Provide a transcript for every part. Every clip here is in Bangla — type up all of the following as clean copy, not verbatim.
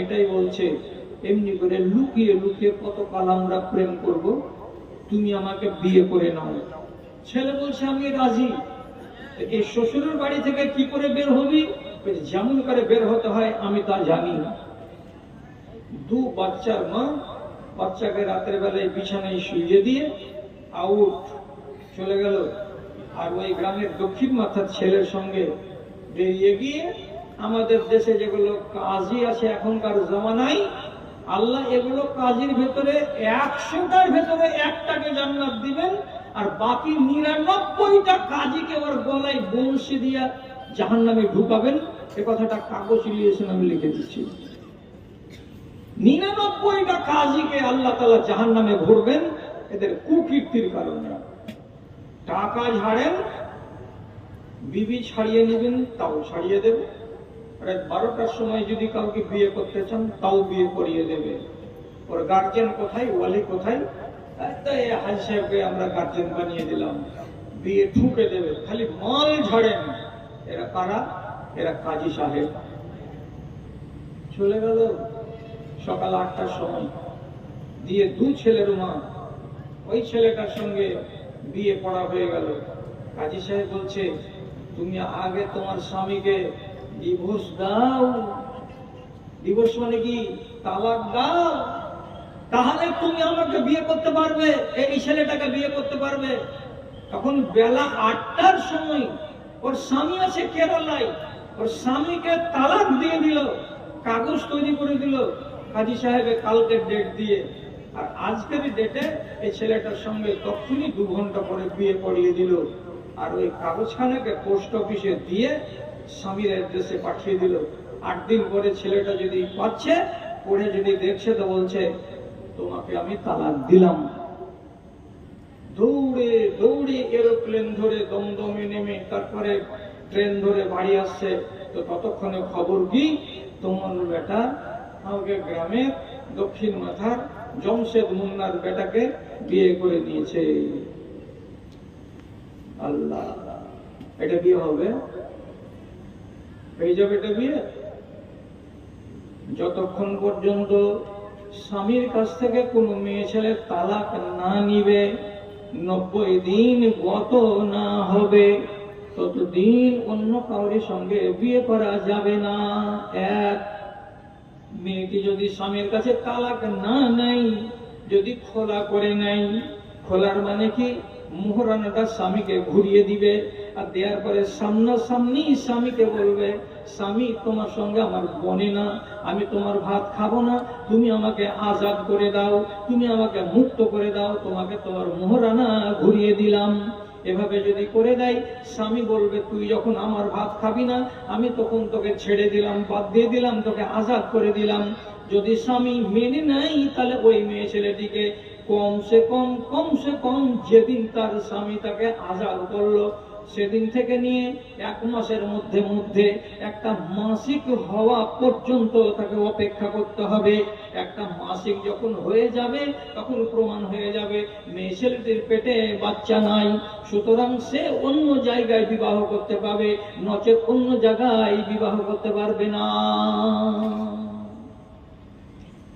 মেয়েটাই বলছে, এমনি করে লুকিয়ে লুকিয়ে কতকাল আমরা প্রেম করব, তুমি আমাকে বিয়ে করে নাও। ছেলে বলছে আমি রাজি। এই শ্বশুরের বাড়ি থেকে কি করে বের হবি? যেমন করে বের হতে হয় আমি তা জানি। দু বাচ্চার মা বাচ্চাকে রাতের বেলায় বিছানায় শুইয়ে দিয়ে আউট চলে গেল। আর ওই গ্রামের দক্ষিণ মাথার ছেলের সঙ্গে বেরিয়ে গিয়ে, আমাদের দেশে যেগুলো কাজী আছে এখনকার জমানায়, আল্লাহ এগুলো কাজীর ভেতরে 100টার ভেতরে একটাকে জান্নাত দিবেন, আর বাকি 99টা কাজীকে ওর গলায় বংশী দিয়া জাহান্নামে ঢুকাবেন। এ কথাটা কাগজ লিয়েছেন, আমি লিখে দিচ্ছি। 99টা কাজীকে আল্লাহ তাআলা জাহান্নামে ভরবেন এদের কুকীর্তির কারণে। টাকা ঝাড়েন, বিবি ছাড়িয়ে নেবেন, তাও ছাড়িয়ে দেবে। রাত 12টার সময় যদি কাউকে বিয়ে করতে চান তাও বিয়ে করিয়ে দেবে। ওর গার্জেন কোথায়, ওয়ালি কোথায়? হাজি সাহেবকে আমরা গার্জেন বানিয়ে দিলাম, বিয়ে ঠুকে দেবে। খালি মাল ঝাড়েন। এরা কারা? এরা কাজী সাহেব। চলে গেল সকাল 8টার সময়, দিয়ে দু ছেলের মা, ওই ছেলেটার সঙ্গে বিয়ে পড়া হয়ে গেল। কাজী সাহেব বলছে, তুমি আগে তোমার স্বামীকে ডিভোর্স দাও। ডিভোর্স মানে কি? তালাক দাও, তাহলে তুমি আমাকে বিয়ে করতে পারবে, এই ছেলেটাকে বিয়ে করতে পারবে। তখন বেলা 8টার সময় ওর স্বামী আছে কেরালায়, ওর স্বামীকে তালাক দিয়ে দিল, কাগজ তৈরি করে দিল কাজী সাহেবের কালকে ডেট দিয়ে। আর আজকের ডেটে এই ছেলেটার সঙ্গে তখনই 2 ঘন্টা পরে বিয়ে পড়িয়ে দিল। আর ওই কাগজখানাকে পোস্ট অফিসে দিয়ে স্বামীর অ্যাড্রেসে পাঠিয়ে দিল। 8 দিন পরে ছেলেটা যদি পাচ্ছে, পড়ে যদি দেখছে, তো বলছে, তোমাকে আমি তালাক দিলাম। দৌড়ে দৌড়ে এরোপ্লেন ধরে দমদমে নেমে তারপরে ট্রেন ধরে বাড়ি আসছে। তো ততক্ষণে খবর কি, তোমার বেটা আমাকে গ্রামের দক্ষিণ মাথার জমশেদ মুন্নার বেটাকে বিয়ে করে নিয়েছে। আল্লাহ, এটা বিয়ে হবে? হয়ে যাবে এটা বিয়ে? যতক্ষণ পর্যন্ত স্বামীর কাছ থেকে কোনো মেয়ে ছেলে তালাক না নিবে, 90 দিন গত না হবে, ততদিন অন্য কাউরির সঙ্গে বিয়ে করা যাবে না। এক, মেয়েটি যদি স্বামীর কাছে তালাক না নেয়, যদি খোলা করে নেয়, খোলার মানে কি, মোহরানাটা স্বামীকে ঘুরিয়ে দিবে। আর দেওয়ার পরে সামনাসামনি স্বামীকে বলবে, স্বামী তোমার সঙ্গে আমার বনে না, আমি তোমার ভাত খাবো না, তুমি আমাকে আজাদ করে দাও, তুমি আমাকে মুক্ত করে দাও, তোমাকে তোমার মোহরানা ঘুরিয়ে দিলাম। এভাবে যদি করে দেয়, স্বামী বলবে, তুই যখন আমার ভাত খাবি না, আমি তখন তোকে ছেড়ে দিলাম, বাদ দিয়ে দিলাম, তোকে আজাদ করে দিলাম। যদি স্বামী মেনে নেয়, তাহলে ওই মেয়ে ছেলেটিকে কমসে কম যেদিন তার স্বামী তাকে আজাদ করলো, সেদিন থেকে নিয়ে 1 মাসের মধ্যে একটা মাসিক হওয়া পর্যন্ত তাকে অপেক্ষা করতে হবে। একটা মাসিক যখন হয়ে যাবে, তখন প্রমাণ হয়ে যাবে মেয়ে ছেলেটির পেটে বাচ্চা নাই, সুতরাং সে অন্য জায়গায় বিবাহ করতে পারবে, নচেত অন্য জায়গায় বিবাহ করতে পারবে না।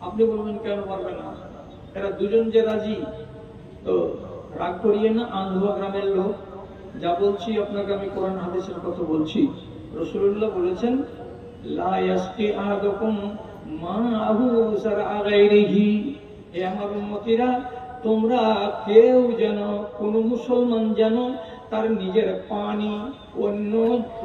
আপনি বলবেন কেন পারবে না? এরা দুজন যে রাজি, তো রাগ করিয়ে না। আন্ধুয়া গ্রামের লোক, যা বলছি আপনাকে আমি কোরআন হাদিসের কথা বলছি। রাসূলুল্লাহ বলেছেন, লা ইয়াসকি আহাদুকুম মা'আহু যারআ গায়রিহি। হে আমার উম্মতিরা, তোমরা কেউ যেন, কোন মুসলমান যেন তার নিজের পানি অন্য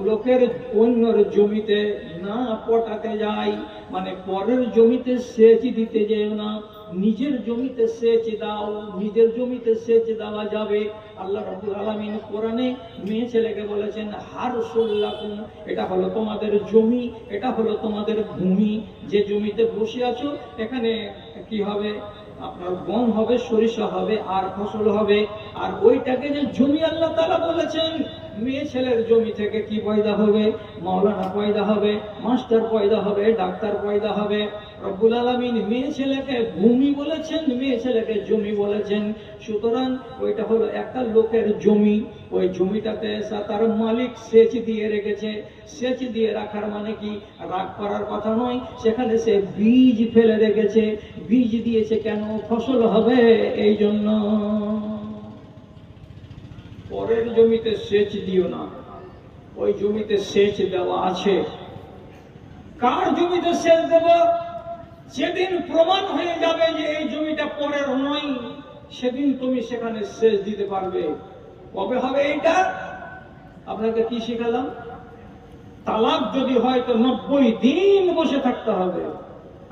লোকের অন্যর জমিতে না পটাতে যায়। মানে পরের জমিতে সেচ দিতে যেও না, নিজের জমিতে সেচ দাও। নিজের জমিতে সেচ দেওয়া যাবে। আল্লাহ রাব্বুল আলামিন কোরআনে মেয়ে ছেলেকে বলেছেন, হারসুল লাকুম, এটা হলো তোমাদের জমি, এটা হলো তোমাদের ভূমি। যে জমিতে বসে আছো, এখানে কি হবে? আপনার গম হবে, সরিষা হবে, আর ফসল হবে। আর ওইটাকে যে জমি, আল্লাহ তাআলা বলেছেন মেয়ে ছেলের জমি থেকে কি পয়দা হবে? মাওলানা পয়দা হবে, মাস্টার পয়দা হবে, ডাক্তার পয়দা হবে। রব্বুল আলামিন মেয়ে ছেলেকে ভূমি বলেছেন, মেয়ে ছেলেকে জমি বলেছেন। সুতরাং ওইটা হলো একটা লোকের জমি। ওই জমিটাতে তার মালিক সেচ দিয়ে রেখেছে। সেচ দিয়ে রাখার মানে কি? রাগ করার কথা নয়, সেখানে সে বীজ ফেলে রেখেছে। বীজ দিয়েছে কেন? ফসল হবে এই জন্য। পরের জমিতে সেচ দিও না, ওই জমিতে সেচ দেওয়া আছে। কার জমিতে সেচ দেব? যেদিন প্রমাণ হয়ে যাবে যে এই জমিটা পরের নয়, সেদিন তুমি সেখানে সেচ দিতে পারবে। কবে হবে এইটা? আপনাকে কি শিখালাম? তালাক যদি হয় তো 90 দিন বসে থাকতে হবে,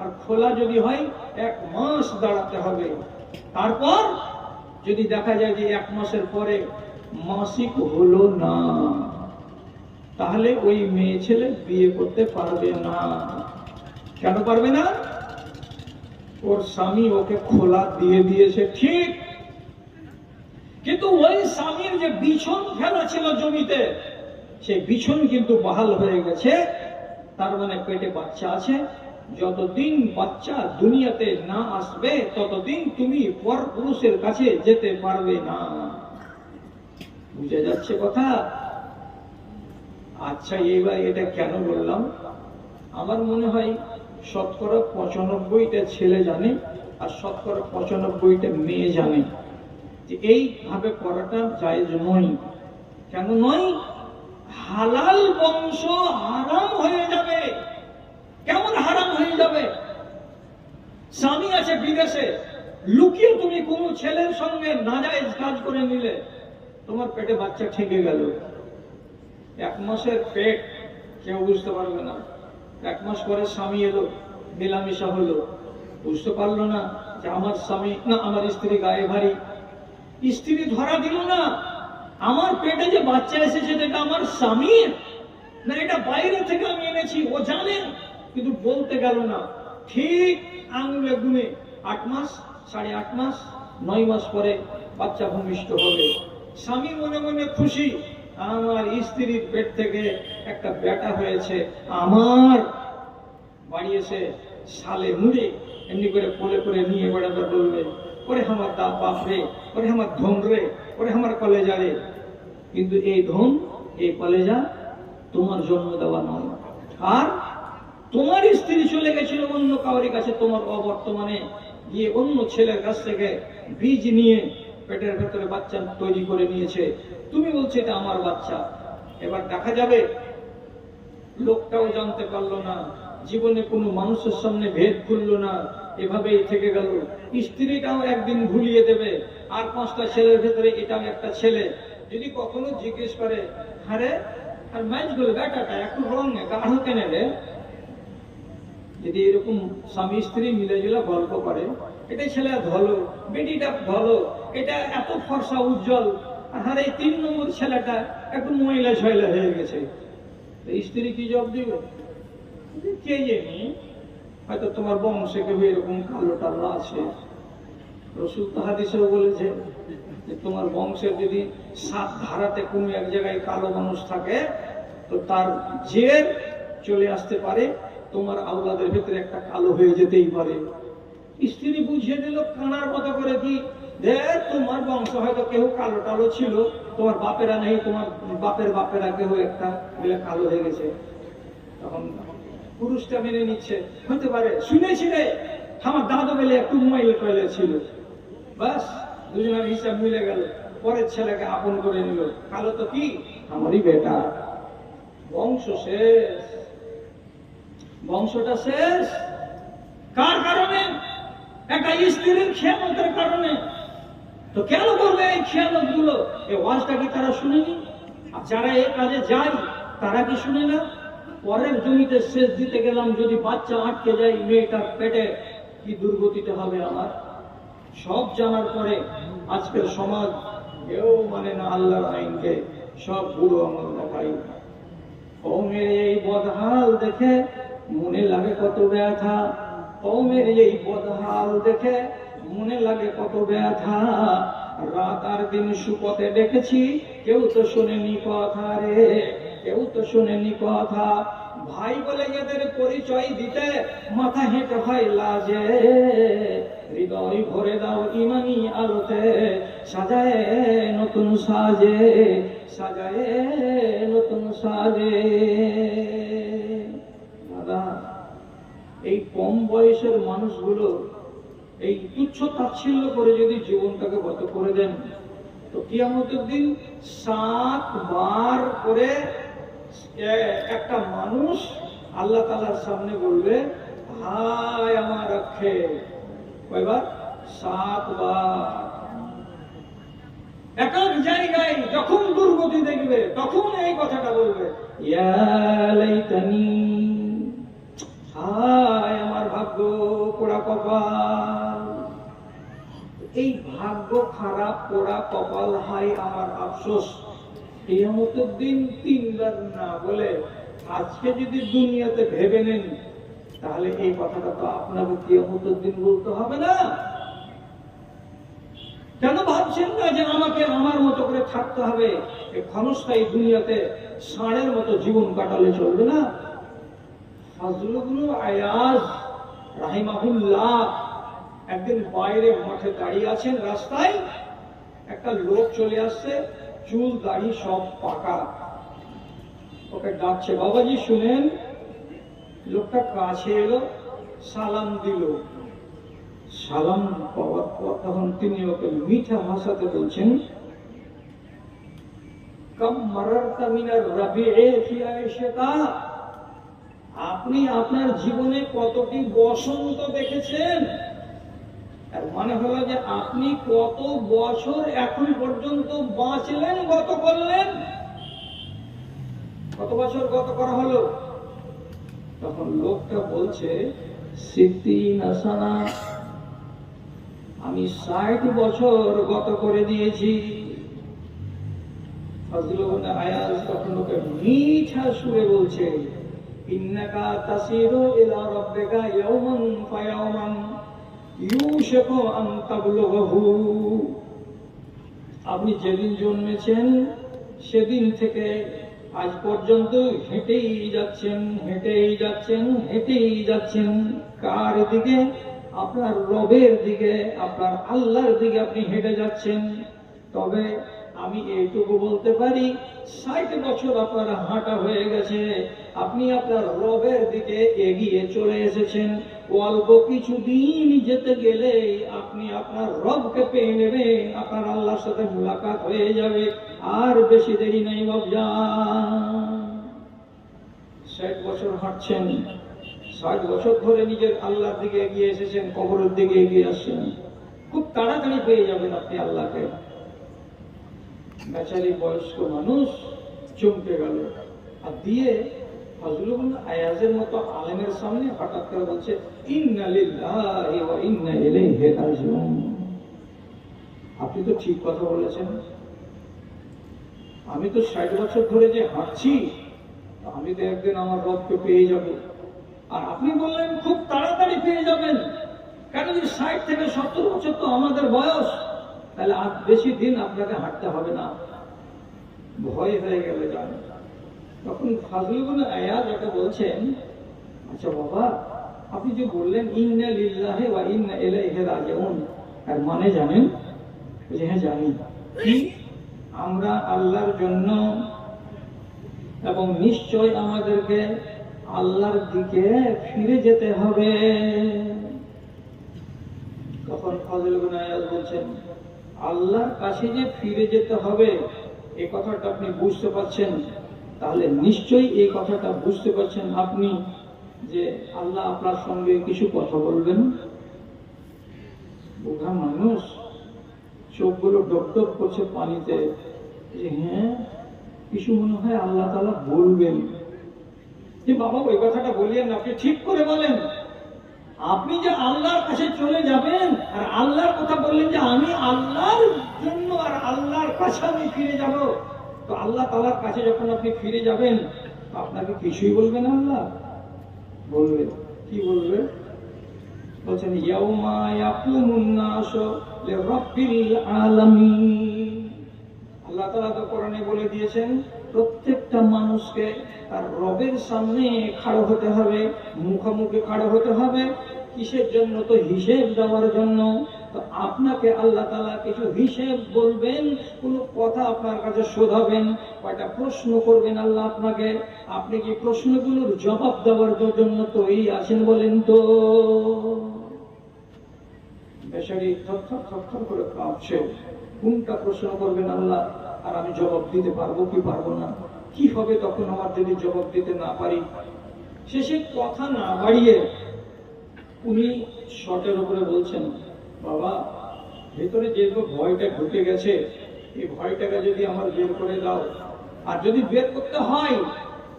আর খোলা যদি হয় 1 মাস দাঁড়াতে হবে। তারপর যদি দেখা যায় যে 1 মাসের পরে মাসিক হলো না, তাহলে ওই মেয়ে ছেলে বিয়ে করতে পারবে না। কেন পারবে না? ওর স্বামী ওকে খোলা দিয়ে দিয়েছে, ঠিক, কিন্তু ওই স্বামীর যে বিছন ফেলা ছিল জমিতে, সেই বিছন কিন্তু বহাল হয়ে গেছে। তার মানে পেটে বাচ্চা আছে। যতদিন বাচ্চা দুনিয়াতে না আসবে ততদিন তুমি পর পুরুষের কাছে যেতে পারবে না। বুঝে যাচ্ছে কথা? আচ্ছা, এইবার এটা কেন বললাম? আমার মনে হয় 95টা ছেলে জানে আর 95টা মেয়ে জানে যে এইভাবে করাটা জায়েজ নয়। কেন নয়? হালাল বংশ হারাম হয়ে যাবে। কেমন হারাম হয়ে যাবে? স্বামী আছে বিদেশে, লুকিয়ে তুমি কোন ছেলের সঙ্গে নাজায়েজ কাজ করে নিলে, তোমার পেটে বাচ্চা ঠেকে গেল। 1 মাসের পেট কেউ বুঝতে পারবে না। 1 মাস পরে স্বামী এলো, মেলামেশা হলো, বুঝতে পারলো না যে আমার স্বামী না আমার স্ত্রী গায়ে ভারী। স্ত্রী ধরা দিল না, আমার পেটে যে বাচ্চা এসেছে এটা আমার স্বামীর না, এটা বাইরে থেকে আমি এনেছি। ও জানে কিন্তু বলতে গেল না। ঠিক আঙুলে গুনে 8 মাস, 8.5 মাস, 9 মাস পরে বাচ্চা ভূমিষ্ঠ হবে। স্বামী মনে মনে খুশি, আমার স্ত্রীর পেট থেকে একটা বেটা হয়েছে। আমার বাড়ি এসে শালে মুড়ে এমনি করে কোলে করে নিয়ে বেড়াতে বলবে, ওরে আমার দা বাপ রে, ওরে আমার ধন রে, ওরে আমার কলেজা রে। কিন্তু এই ধন, এই কলেজা তোমার জন্ম দেওয়া নয়। আর তোমার স্ত্রী চলে গেছিল অন্য কাউরি কাছে, তোমার অবর্তমানে গিয়ে অন্য ছেলের কাছ থেকে বীজ নিয়ে পেটের ভেতরে বাচ্চা তৈরি করে নিয়েছে। তুমি বলছো এটা আমার বাচ্চা। এবার দেখা যাবে লোকটাও জানতে পারলো না, জীবনে কোনো মানুষের সামনে ভেদ খুললো না, এভাবেই থেকে গেল। স্ত্রীটাও একদিন ভুলিয়ে দেবে, আর 5টা ছেলের ভেতরে এটাও একটা ছেলে। যদি কখনো জিজ্ঞেস করে, আরে আর ম্যাচ গুলো বেটাটা একটু রং গাঢ় কেন রে, যদি এরকম স্বামী স্ত্রী মিলেজুলে গল্প করে, এটা ছেলে ধলো, বেটিটা ধলো, এটা এত ফর্সা উজ্জ্বল, আর এই 3 নম্বর ছেলেটা একটু মহিলা ছয়লা হয়ে গেছে, স্ত্রী কি জবাব দিবে? কে জানি, হয়তো তোমার বংশে কেউ এরকম কালো টাল্লা আছে। রাসূল তো হাদিসেও বলেছে যে তোমার বংশের যদি 7 ধারাতে কোনো এক জায়গায় কালো মানুষ থাকে তো তার জের চলে আসতে পারে, তোমার আওলাদের ভিতরে একটা কালো হয়ে যেতেই পারে। স্ত্রী বুঝিয়ে দিল কানার মতো করে, কি দেখ তোমার বংশ হয়তো কেউ কালো টালো ছিল, তোমার বাপেরা নেই, তোমার বাপের বাপেরা কেউ একটা মিলে কালো হয়ে গেছে। তখন পুরুষটা মেনে নিচ্ছে, হতে পারে, শুনেছি রে আমার দাদু বেলে একটু মোবাইল টয়লেট ছিল, বাস দুজনের হিসাব মিলে গেল। পরের ছেলেকে আপন করে নিল, কালো তো কি আমারই বেটা। বংশ শেষ, বংশটা শেষ। কার কারণে? একটা স্ত্রীর খেয়ানতের কারণে। তো কেন করবে এই খেয়ানত গুলো? এই ওয়াজটা কি তারা শুনেনি? আর যারা এই কাজে যায় তারা কি শুনে না? পরের জমিতে সেচ দিতে গেলাম, যদি বাচ্চা আটকে যায় মেয়েটার পেটে, কি দুর্গতিতে হবে আমার। সব জানার পরে আজকের সমাজ কেউ মানে না আল্লাহর আইনকে, সব বুড়ো আমল দেখাই। কওমের এই বদহাল দেখে মনে লাগে কত ব্যথা, কওমের এই বদহাল দেখে মনে লাগে কত ব্যথা। রাত আর দিন সুপথে ডেকেছি, কেউ তো শোনেনি কথা রে, কেউ তো শোনেনি কথা। ভাই বলে এদের পরিচয় দিতে মাথা হেঁটে হয় লাজে, হৃদয় ভরে দাও ইমানি আলোতে, সাজায় নতুন সাজে, সাজায় নতুন সাজে। দাদা, এই কম বয়সের মানুষগুলো এই তুচ্ছ তাচ্ছিল্য করে যদি জীবনটাকে গত করে দেন, তো কিয়ামতের দিন 7 বার করে একটা মানুষ আল্লাহ তাআলার সামনে বলবে, হায় আমার রক্ষে। কয়বার? 7 বার। এক এক জায়গায় যখন দুর্গতি দেখবে তখন এই কথাটা বলবে, ইয়া লাইতানি, হায় আমার ভাগ্য পোড়া কপাল। এই ভাগ্য খারাপ পোড়া কপাল, হায় আমার আফসোস, কিয়ামতের দিন 3 বার না বলে আজকে যদি দুনিয়াতে ভেবে নেন, তাহলে এই কথাটা তো আপনাকে কিয়ামতের দিন বলতে হবে না। কেন ভাবছেন না যে আমাকে আমার মতো করে থাকতে হবে? এই ক্ষণস্থায়ী দুনিয়াতে ষাঁড়ের মতো জীবন কাটালে চলবে না। ফজল ইবনে আয়াজ রাহিমাহুল্লাহ একদিন বাইরে মাঠে দাঁড়িয়ে আছেন, রাস্তায় একটা লোক চলে আসছে, চুল দাড়ি সব পাকা। ওকে ডাকছে, বাবাজি শুনেন। লোকটা কাছে এলো, সালাম দিল। সালাম পাওয়ার পর তখন তিনি ওকে মিঠা ভাষাতে বলছেন, কাম মারারতা মিনার রাবিয়ে ফি আয়েশাতা, আপনি আপনার জীবনে কতটি বসন্ত দেখেছেন? আর মানে হলো যে আপনি কত বছর এখন পর্যন্ত বাঁচলেন, গত করলেন, কত বছর গত করা হলো? তখন লোকটা বলছে, 60 সানা, আমি 60 বছর গত করে দিয়েছি। ফজল ইবনে আয়াজ তখন ওকে মিঠা সুরে বলছে, ইন্নাকা তাসিরু ইলা রাব্বিকা ইয়াওমান ফায়াওমান ইউশাকু আন তাবলুগহু। আপনি যেদিন জন্মেছেন সেদিন থেকে আজ পর্যন্ত হেঁটেই যাচ্ছেন, হেঁটেই যাচ্ছেন, হেঁটেই যাচ্ছেন। কার দিকে? আপনার রবের দিকে, আপনার আল্লাহর দিকে আপনি হেঁটে যাচ্ছেন। তবে আমি এইটুকু বলতে পারি, 60 বছর আপনার হাঁটা হয়ে গেছে, আপনি আপনার রবের দিকে এগিয়ে চলে এসেছেন। অল্প কিছু দিন যেতে গেলে আপনি আপনার রবকে পেয়ে নেবেন, আপনার আল্লাহর সাথে মুলাকাত হয়ে যাবে। আর বেশি দেরি নেই বাবজান। 60 বছর হাঁটছেন, 60 বছর ধরে নিজের আল্লাহর দিকে এগিয়ে এসেছেন, কবরের দিকে এগিয়ে আসছেন, খুব তাড়াতাড়ি পেয়ে যাবেন আপনি আল্লাহকে। বেচারি বয়স্ক মানুষ চমকে গেল, আর দিয়ে ফজল ইবনে আয়াজের মতো আলেমের সামনে হঠাৎ করে বলছে, ইন্না লিল্লাহি ওয়া ইন্না ইলাইহি রাজিউন। আপনি তো ঠিক কথা বলেছেন, আমি তো 60 বছর ধরে যে হাঁটছি, আমি তো একদিন আমার রবকে পেয়ে যাব। আর আপনি বললেন খুব তাড়াতাড়ি পেয়ে যাবেন, কারণ 60 থেকে 70 বছর তো আমাদের বয়স, তাহলে আর বেশি দিন আপনাকে হাঁটতে হবে না। ভয় হয়ে গেল জান। তখন ফজল ইবনে আয়াজ ওকে বলছেন, আচ্ছা বাবা, আপনি যে বললেন ইন্না লিল্লাহি ওয়া ইন্না ইলাইহি রাজিউন, আর মানে জানেন? বলছে, হ্যাঁ জানি। কি? আমরা আল্লাহর জন্য এবং নিশ্চয় আমাদেরকে আল্লাহর দিকে ফিরে যেতে হবে। তখন ফজল ইবনে আয়াজ বলছেন, আল্লাহর কাছে যে ফিরে যেতে হবে, এই কথাটা আপনি বুঝতে পারছেন? তাহলে নিশ্চয়ই এই কথাটা বুঝতে পারছেন আপনি যে আল্লাহ আপনার সঙ্গে কিছু কথা বলবেন। বোঝা মানুষ চোখগুলো ডকডক করছে পানিতে, যে হ্যাঁ কিছু মনে হয় আল্লাহ তাআলা বলবেন। যে বাবা ওই কথাটা বলিয়েন, আপনি ঠিক করে বলেন, আপনি যে আল্লাহর কাছে চলে যাবেন আর আল্লাহর কথা বললেন যে আমি আল্লাহর জন্য আর আল্লাহর কাছে আমি ফিরে যাব, তো আল্লাহ তাআলার কাছে যখন আপনি ফিরে যাবেন, আপনাকে কিছুই বলবেন? আল্লাহ বলবে। কি বলবে? বলছেন ইয়াউমা ইয়াকুমুন নাসু লিরাব্বিল আলামিন। আল্লাহ তাআলা তো কোরআনে বলে দিয়েছেন প্রত্যেকটা মানুষকে তার রবের সামনে খাড়া হতে হবে, মুখোমুখি খাড়া হতে হবে। কিসের জন্য? তো হিসেব দেওয়ার জন্য। তো আপনাকে আল্লাহ তাআলা কিছু হিসেব বলবেন, কোনো কথা আপনার কাছে শোধাবেন, কয়টা প্রশ্ন করবেন আল্লাহ আপনাকে। আপনি কি প্রশ্নগুলোর জবাব দেওয়ার জন্য তৈরি আছেন বলেন তো? বেচারি থরথর করে কাঁপছে, কোনটা প্রশ্ন করবেন আল্লাহ, আর আমি জবাব দিতে পারবো কি পারবো না, কি হবে তখন আমার যদি জবাব দিতে না পারি। শেষে কথা না বাড়িয়ে উনি শটের উপরে বলছেন, বাবা ভেতরে যে ভয়টা ঢুকে গেছে, এই ভয়টাকে যদি আমার বের করে দাও, আর যদি বের করতে হয়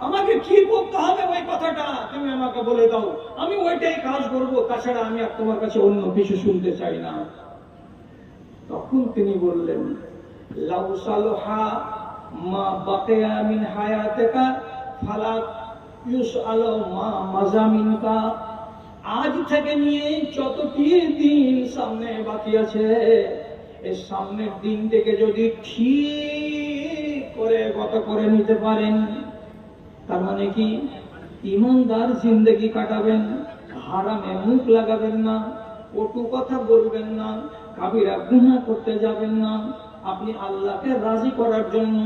আমাকে কি করতে হবে ওই কথাটা তুমি আমাকে বলে দাও, আমি ওইটাই কাজ করব, তাছাড়া আমি আর তোমার কাছে অন্য কিছু শুনতে চাই না। তখন তিনি বললেন, লাউ সালহা মা বাকিয়া মিন হায়াতিকা ফালা ইউসআলু মা মাযামিনকা। আজ থেকে নিয়ে যতটি দিন সামনে বাকি আছে, এই সামনের দিনটাকে যদি ঠিক করে গত করে নিতে পারেন, তার মানে কি ইমানদার জিন্দেগি কাটাবেন, হারামে মুখ লাগাবেন না, কটু কথা বলবেন না, কাবিরা গুনাহ করতে যাবেন না, আপনি আল্লাহকে রাজি করার জন্য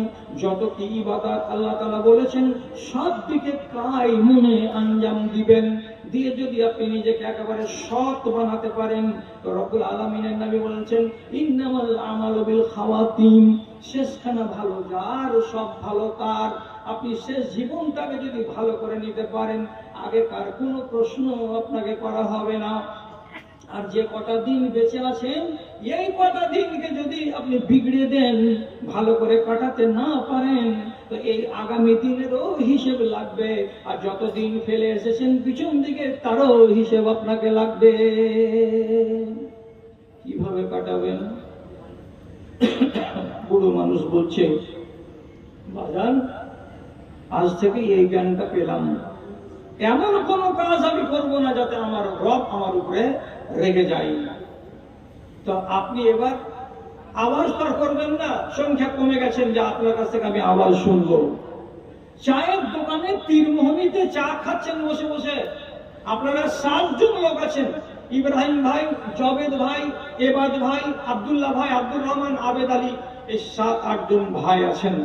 যত কি ইবাদত আল্লাহ তাআলা বলেছেন সব দিকে কাই মনে আঞ্জাম দিবেন। দিয়ে যদি আপনি নিজেকে একেবারে সৎ বানাতে পারেন, তো রব্বুল আলামিনের নবী বলেছেন ইন্নামাল আমালু বিল খাওয়াতিম, শেষখানা ভালো যার সব ভালো তার। আপনি শেষ জীবনটাকে যদি ভালো করে নিতে পারেন, আগেকার কোনো প্রশ্ন আপনাকে করা হবে না। আর যে কটা দিন বেঁচে আছেন, এই কটা দিনকে যদি আপনি বিগড়ে দেন, ভালো করে কাটাতে না পারেন, তো এই আগামী দিনেরও হিসেব লাগবে, আর যতদিন ফেলে এসেছেন পিছন দিকে তারও হিসেব আপনাকে লাগবে। কিভাবে কাটাবেন? বুড়ো মানুষ বলছে, বাজান আজ থেকে এই জ্ঞানটা পেলাম, এমন কোন কাজ আমি করব না যাতে আমার রব আমার উপরে রেগে যায়। তো আপনি এবার আওয়াজ তো করবেন না, সংখ্যা কমে গেছেন যে আপনার কাছ থেকে আমি আওয়াজ শুনবো। চায়ের দোকানে তীরমোহনীতে চা খাচ্ছেন বসে বসে, আপনারা 7 জন লোক আছেন, ইব্রাহিম ভাই, জবেদ ভাই, এবাদ ভাই, আব্দুল্লাহ ভাই, আব্দুর রহমান, আবেদ আলী, এই 7-8 জন ভাই আছেন।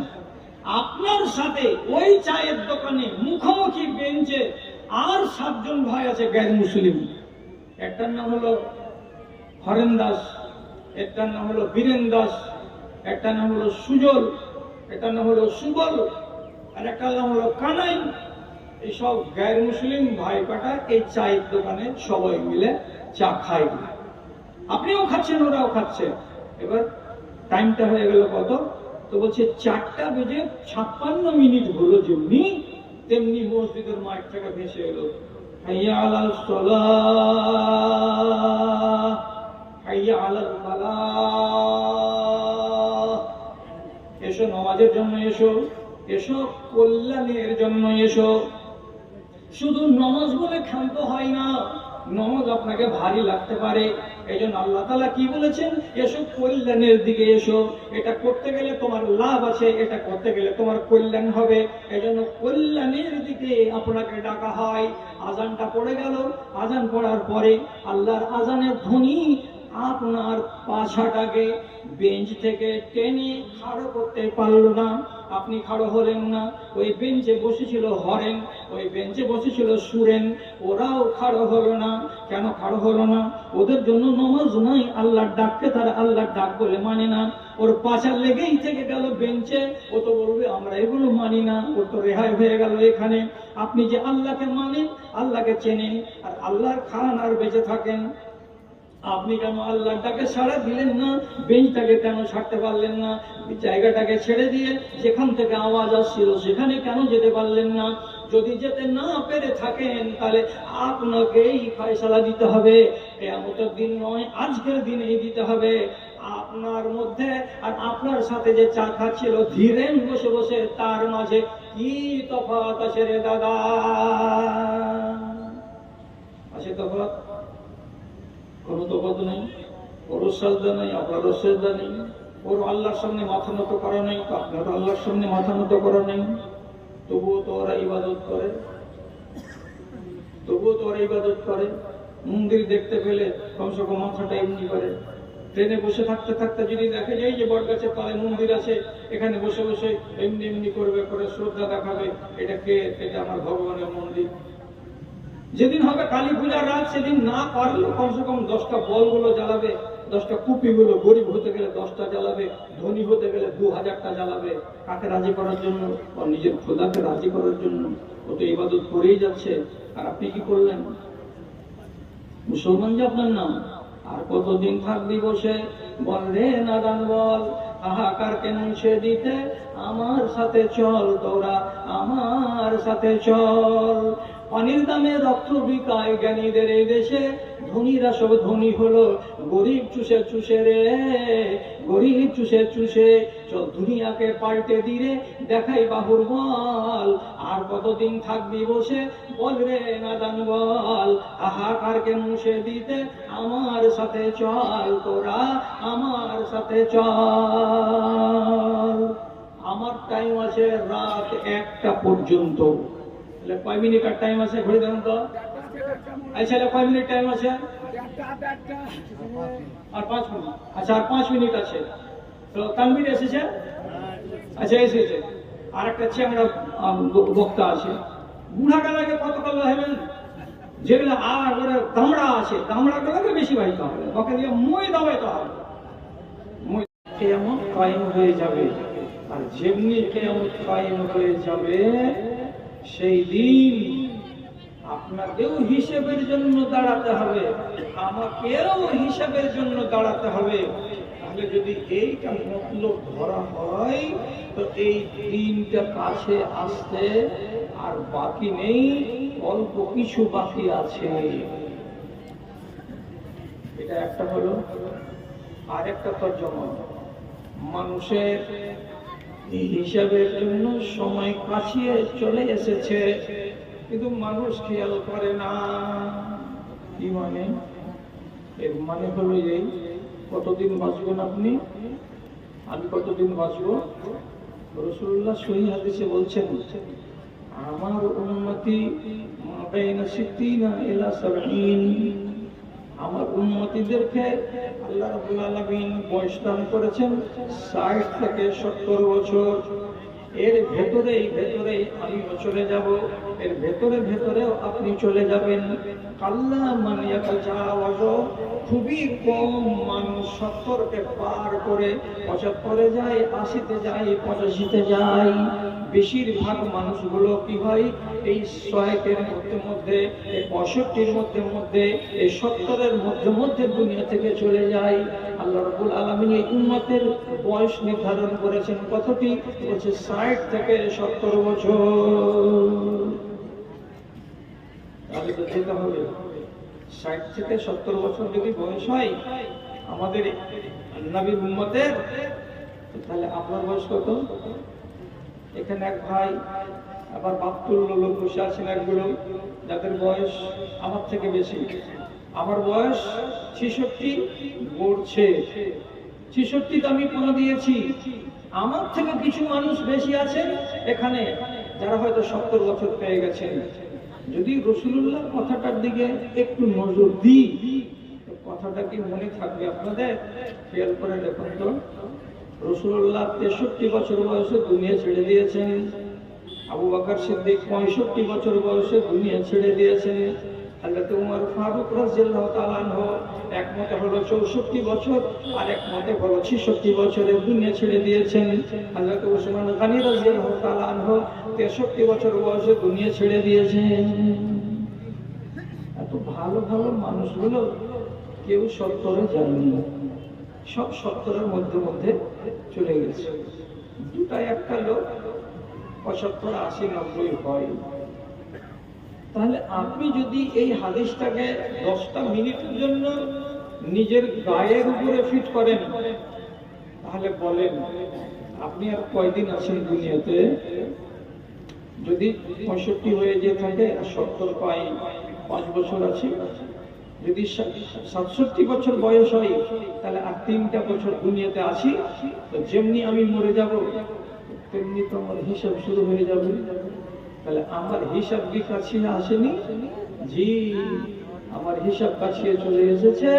আপনার সাথে ওই চায়ের দোকানে মুখোমুখি বেঞ্চে আর 7 জন ভাই আছে গ্যার মুসলিম। একটার নাম হলো হরেন দাস, একটার নাম হলো বীরেন দাস, একটার নাম হলো সুজল, একটার নাম হলো সুবল, আর একটার নাম হলো কানাই। এই সব গ্যার মুসলিম ভাই কাটা এই চায়ের দোকানে সবাই মিলে চা খায়। আপনিও খাচ্ছেন, ওরাও খাচ্ছে। এবার টাইমটা হয়ে গেল কত? তো বলছে 4:56 হলো, যেমনি তেমনি মসজিদের মাঠ থেকে ভেসে এলো, হাইয়া আলাল সালাহ, হাইয়া আলাল ফালাহ। এসো নামাজের জন্য, এসো, এসো কল্যাণের জন্য এসো। শুধু নামাজ বলে ক্ষান্ত হয় না, নামাজ আপনাকে ভারী লাগতে পারে। এই জন্য আল্লাহ তাআলা কি বলেছেন, এসো কল্যাণের দিকে এসো। এটা করতে গেলে তোমার লাভ আছে, এটা করতে গেলে তোমার কল্যাণ হবে। এই জন্য কল্যাণের দিকে আপনাকে ডাকা হয়। আজানটা পড়ে গেল, আজান পড়ার পরে আল্লাহর আজানের ধ্বনি আপনার পাছাটাকে বেঞ্চ থেকে টেনে খাড়ো করতে পারলো না। আপনি খাড়ো হলেন না। ওই বেঞ্চে বসেছিল হরেন, ওই বেঞ্চে বসেছিল সুরেন, ওরাও খাড়ো হলো না। কেন খাড়ো হলো না? ওদের জন্য নামাজ নাই, আল্লাহর ডাককে তারা আল্লাহর ডাক বলে মানে না। ওর পাছা লেগেই থেকে গেল বেঞ্চে, ও তো বলবে আমরা এগুলো মানি না, ওর তো রেহাই হয়ে গেল এখানে। আপনি যে আল্লাহকে মানেন, আল্লাহকে চেনেন, আর আল্লাহর খান আর বেঁচে থাকেন, আপনি কেন আল্লাহটাকে ছাড়া দিলেন না? বেঞ্চটাকে কেন ছাড়তে পারলেন না? জায়গাটাকে ছেড়ে দিয়ে যেখান থেকে আওয়াজ আসছিল সেখানে কেন যেতে পারলেন না? যদি যেতে না পেরে থাকেন তাহলে আপনাকেই ফয়সালা দিতে হবে। কিয়ামতের দিন নয়, আজকের দিনেই দিতে হবে। আপনার মধ্যে আর আপনার সাথে যে চা খাচ্ছিল ধীরেন বসে বসে, তার মাঝে কি তফাৎ আছে রে দাদা? আছে তফাৎ? কোনো তফাৎ নেই, ওরও সাজদা নেই, আপনারও সাজদা নেই। ওর আল্লাহর সামনে মাথা নত করা নেই, তো আপনারও আল্লাহর সামনে মাথা নত করা নেই। তবুও তো ওরা ইবাদত করে, তবুও তো ওরা ইবাদত করে। মন্দির দেখতে পেলে কমসে কম মাথাটা এমনি করে। ট্রেনে বসে থাকতে থাকতে যদি দেখে যায় যে বটগাছের তলায় মন্দির আছে, এখানে বসে বসে এমনি এমনি করবে, করে শ্রদ্ধা দেখাবে, এটা কে? এটা আমার ভগবানের মন্দির। যেদিন হবে কালী পূজার রাত, সেদিন না পারলেও কমসে কম 10টা বলগুলো জ্বালাবে, 10টা কুপিগুলো। গরিব হতে গেলে 10টা জ্বালাবে, ধনী হতে গেলে 2000টা জ্বালাবে। কাকে রাজি করার জন্য? ও নিজের খোদাকে রাজি করার জন্য। ও তো ইবাদত করেই যাচ্ছে। আর আপনি কি করলেন? মুসলমান যে আপনার নাম। আর কতদিন থাকবি বসে? বল রে নাদান বল, হাহাকারকে মুছে দিতে আমার সাথে চল, তোরা আমার সাথে চল। পানির দামে রক্ত বিকায় জ্ঞানীদের এই দেশে, ধনীরা সব ধনী হলো, গরিব চুষে চুষে রে, গরিব চুষে চুষে। চল দুনিয়াকে পাল্টে দিরে, দেখাই বাহুর বল। আর কতদিন থাকবি বসে? বল রে নাদান বল, হাহাকারকে মুছে দিতে আমার সাথে চল, তোরা আমার সাথে চল। আমার টাইম আছে রাত 1টা পর্যন্ত। কয় মিনিট আর টাইম আছে? ঘুরে দেখুন তো। আচ্ছা, কয় মিনিট টাইম আছে? আর 5 মিনিট। আচ্ছা, আর 5 মিনিট আছে। তো তানভীর এসেছে? আচ্ছা, এসেছে। আর একটা চ্যাংড়া বক্তা আছে। বুড়া গালাকে কত কাল হবেন? যেগুলো আর দামড়া আছে, দামড়া গুলোকে বেশি বাড়িতে হবে, ওকে দিয়ে মই দাবাইতে হবে। মই কেমন কায়েম হয়ে যাবে। আর যেমনি কেমন কায়েম হয়ে যাবে, সেই দিন আপনাকেও হিসেবের জন্য দাঁড়াতে হবে, আমাকেও হিসেবের জন্য দাঁড়াতে হবে। তাহলে যদি এইটা মতলব ধরা হয়, তো এই দিনটা কাছে আসতে আর বাকি নেই, অল্প কিছু বাকি আছে। এটা একটা হলো। আর একটা তর্জমা, মানুষের হিসাবের জন্য সময় কাছিয়ে চলে এসেছে, কিন্তু মানুষ খেয়াল করে না। কি মানে? এর মানে হলো এই, কতদিন বাঁচবেন আপনি? আমি কতদিন বাঁচবো? রাসূলুল্লাহ সহিহ হাদিসে বলছেন, আমার উম্মতি মা বাইনা 60 ইলা 70। আমার উম্মতিদেরকে আল্লাহ রাব্বুল আলামিন বয়স দান করেছেন 60 থেকে 70 বছর। এর ভেতরেই আমিও চলে যাব, এর ভেতরেও আপনি চলে যাবেন। কাল্লা মান ইয়াতাজাওয়াজ, খুবই কম মানুষ 70কে পার করে 75-এ যায়, 80-তে যায়, 85-তে যায়। বেশিরভাগ মানুষগুলো কি হয়, এই 100-এর মধ্যে, এই 65-র মধ্যে, এই 70-এর মধ্যে দুনিয়া থেকে চলে যায়। আল্লাহ রাব্বুল আলামিন এই উম্মতের বয়স নির্ধারণ করেছেন কতটি? বলছে 60 থেকে 70 বছর। তাহলে তো যেতে হবে 60 থেকে 70 বছর যদি বয়স হয় আমাদের নবীর উম্মতের, তাহলে আপনার বয়স কত? এখানে এক ভাই, আবার বাপতুল্য লোক বসে আছেন একগুলো, যাদের বয়স আমার থেকে বেশি। আমার বয়স 66 গড়ছে। 66 আমি কোনো দিয়েছি। আমার থেকে কিছু মানুষ বেশি আছেন এখানে, যারা হয়তো 70 বছর পেয়ে গেছেন। যদি রাসূলুল্লাহর কথাটার দিকে একটু নজর দিই, কথাটা কি মনে থাকবে আপনাদের? খেয়াল করে দেখুন তো। রাসূলুল্লাহ 63 বছর বয়সে দুনিয়া ছেড়ে দিয়েছেন। আবু বকর সিদ্দিক 65 বছর বয়সে দুনিয়া ছেড়ে দিয়েছেন। হযরত উমর ফারুক রাদিয়াল্লাহু তাআলা আনহু একমতে হলো 64 বছর, আর একমতে হলো 66 বছরে দুনিয়া ছেড়ে দিয়েছেন। হযরত উসমান গনি রাদিয়াল্লাহু তাআলা আনহু 63 বছর বয়সে দুনিয়া ছেড়ে দিয়েছেন। এত ভালো ভালো মানুষগুলো কেউ 70-এ যায়নি, সব 70-এর মধ্যে চলে গেছে। দুটা একটা লোক 75, 80, 90 হয়। তাহলে আপনি যদি এই হাদিসটাকে 10টা মিনিটের জন্য নিজের গায়ের উপরে ফিট করেন, তাহলে বলেন আপনি আর কয়দিন আছেন দুনিয়াতে? যদি 65 হয়ে যেয়ে থাকে আর 70 পাই, 5 বছর আছে। যদি 67 বছর বয়স হয় তাহলে আর 3টা বছর দুনিয়াতে আসি, তো যেমনি আমি মরে যাব তেমনি তো আমার হিসাব শুরু হয়ে যাবে। তাহলে আমার হিসাব কি কাছে আসেনি? জি, আমার হিসাব কাছে চলে এসেছে।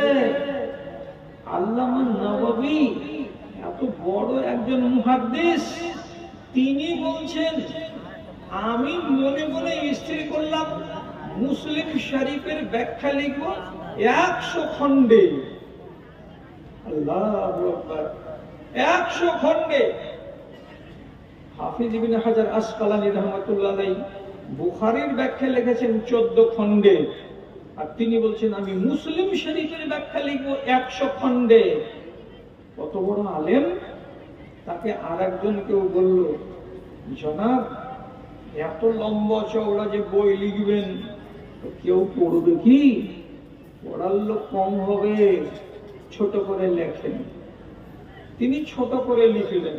আল্লামা নববী এত বড় একজন মুহাদ্দিস, তিনি বলছেন আমি মনে মনে স্থির করলাম মুসলিম শরীফের ব্যাখ্যা লিখব 100 খণ্ডে। আল্লাহু আকবার, 100 খণ্ডে। হাফিজ ইবনে হাজার আসকালানী রাহমাতুল্লাহ আলাইহি বুখারীর ব্যাখ্যা লিখেছেন 14 খণ্ডে, আর তিনি বলছেন আমি মুসলিম শরীফের ব্যাখ্যা লিখব 100 খণ্ডে। কত বড় আলেম! তাকে আর একজন কেউ বলল, জনাব এত লম্বা চওড়া যে বই লিখবেন তো কেউ পড়বে কি? পড়ার লোক কম হবে, ছোট করে লেখেন। তিনি ছোট করে লিখলেন।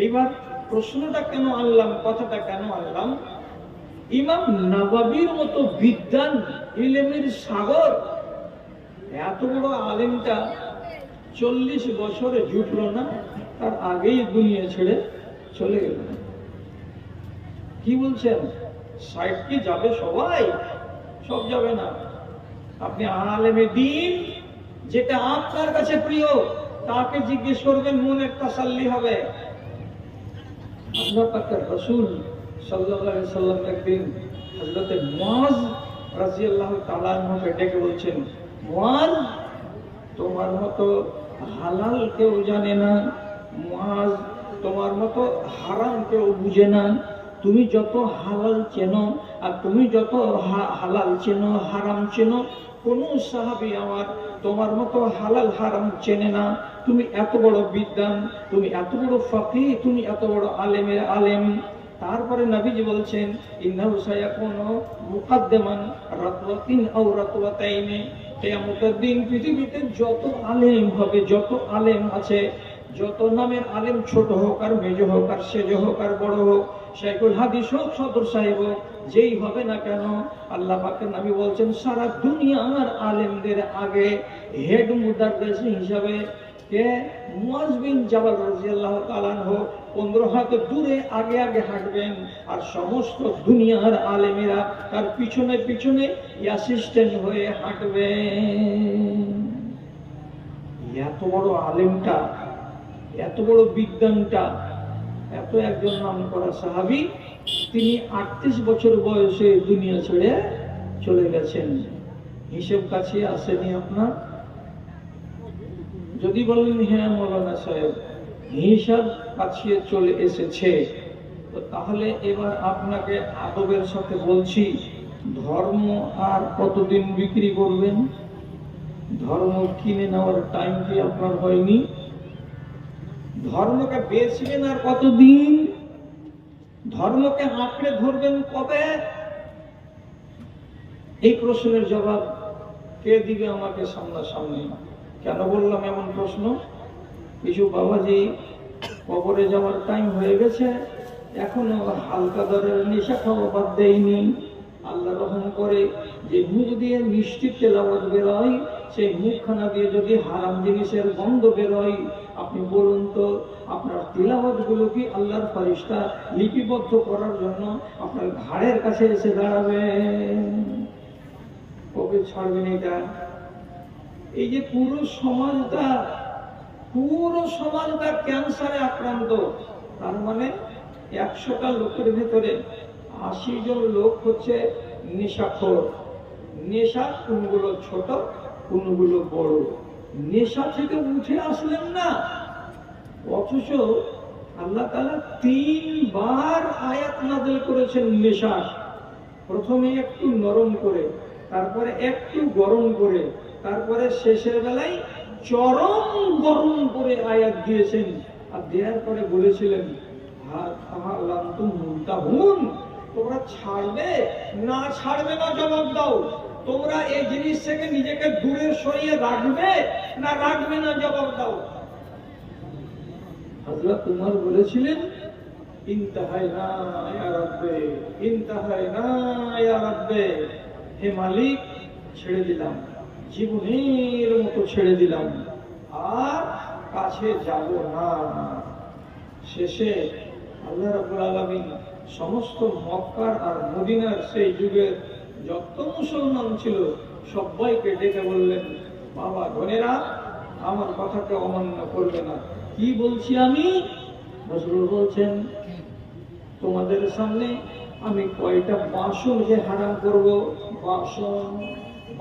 এইবার প্রশ্নটা কেন আনলাম, কথাটা কেন আনলাম? ইমাম নববীর মতো বিদ্বান, ইলমের সাগর, এত বড় আলেমটা 40 বছরে জুটল না, তার আগেই দুনিয়া ছেড়ে চলে গেল। কি বলছেন? 60 কি যাবে সবাই? সব যাবে না। আপনি আলেমে দ্বীন, যেটা আপনার কাছে প্রিয়, তাকে জিজ্ঞেস করবেন, মনের তাসাল্লি হবে। আল্লাহ পাকের রাসূল সাল্লাল্লাহু আলাইহি সাল্লাম একদিন হযরত মুআজ রাদিয়াল্লাহু তাআলা আনহুকে ডেকে বলছেন, মুআজ তোমার মতো হালাল কেউ জানে না, মুআজ তোমার মতো হারাম কেউ বুঝে না। তুমি যত হালাল চেনো আর তুমি যত হালাল চেনো, হারাম চেনো, কোন সাহাবী আমার তোমার মতো হালাল হারাম চেনে না। তুমি এত বড় বিদ্বান, তুমি এত বড় ফাকিহ, তুমি এত বড় আলেমের আলেম। তারপরে নবীজি বলছেন, ইন্নাহু সায়াকুনু মুকাদ্দামান রাতওয়াতিন আও রাতওয়াতাইনি। কিয়ামতের দিন পৃথিবীতে যত আলেম হবে, যত আলেম আছে, যত নামের আলেম, ছোট হোক আর মেজ হোক আর সেজ হোক আর বড় হোক, শাইখুল হাদিস হোক, সদর সাহেব হোক, যেই হবে না কেন, আল্লাহ পাকের নবী বলছেন সারা দুনিয়ার আলেমদের আগে হেড মুদাররিস হিসাবে কে? মুআজ বিন জাবাল রাদিয়াল্লাহু তাআলা আনহু 15 হাত দূরে আগে আগে হাঁটবেন, আর সমস্ত দুনিয়ার আলেমেরা তার পিছনে পিছনে অ্যাসিস্ট্যান্ট হয়ে হাঁটবেন। এত বড় আলেমটা, এত বড় বিজ্ঞানটা, এত একজন নাম করা সাহাবী, তিনি 38 বছর বয়সে দুনিয়া ছেড়ে চলে গেছেন। হিসেব কাছে আসেনি আপনার? যদি বলেন হ্যাঁ মৌলানা সাহেব হিসাব কাছে চলে এসেছে, তো তাহলে এবার আপনাকে আদবের সাথে বলছি, ধর্ম আর কতদিন বিক্রি করবেন? ধর্ম কিনে নেওয়ার টাইম কি আপনার হয়নি? ধর্মকে বেচবেন আর কতদিন? ধর্মকে আঁকড়ে ধরবেন কবে? এই প্রশ্নের জবাব কে দিবে আমাকে সামনাসামনি? কেন বললাম এমন প্রশ্ন? কিছু বাবাজি কবরে যাওয়ার টাইম হয়ে গেছে, এখনো হালকা দরের নেশা খাওয়া বাদ দেয়নি। আল্লাহ রহম করে যে মুখ দিয়ে মিষ্টি তেলাওয়াত বেরোয়, সেই মুখখানা দিয়ে যদি হারাম জিনিসের গন্ধ বেরোয়, আপনি বলুন তো আপনার তিলাওয়াত গুলো কি আল্লাহর ফেরেশতা লিপিবদ্ধ করার জন্য আপনার ঘাড়ের কাছে এসে দাঁড়াবে? কবে ছাড়বেন এটা? এই যে পুরো সমাজটা ক্যান্সারে আক্রান্ত, তার মানে 100টা লোকের ভেতরে 80 জন লোক হচ্ছে নেশাখোর। নেশা কোনগুলো ছোট, কোনগুলো বড়। নেশা থেকে উঠে আসলেন না, অথচ আল্লাহ তাআলা 3 বার আয়াত নাযিল করেছেন নেশা। প্রথমে একটু নরম করে, তারপরে একটু গরম করে, তারপরে শেষের বেলায় চরম গরম করে আয়াত দিয়েছেন। আর দেওয়ার পরে বলেছিলেন, তোমরা ছাড়বে না ছাড়বে না জবাব দাও। তোমরা এই জিনিস থেকে নিজেকে দূরে সরিয়ে রাখবে না রাখবে না জবাব দাও। হযরত উমর বলেছিলেন, ইনতাহাইনা ইয়া রাব্বে, ইনতাহাইনা ইয়া রাব্বে। হে মালিক, ছেড়ে দিলাম, জীবনের মতো ছেড়ে দিলাম, আর কাছে যাব না। শেষে আল্লাহ রাব্বুল আলামিন সমস্ত মক্কার আর মদিনার সেই যুগের যত মুসলমান ছিল সবাইকে ডেকে বললেন, বাবা বোনেরা, আমার কথাকে অমান্য করবে না। কি বলছি আমি? রাসূল বলছেন, তোমাদের সামনে আমি কয়টা বাসনকে হারাম করব,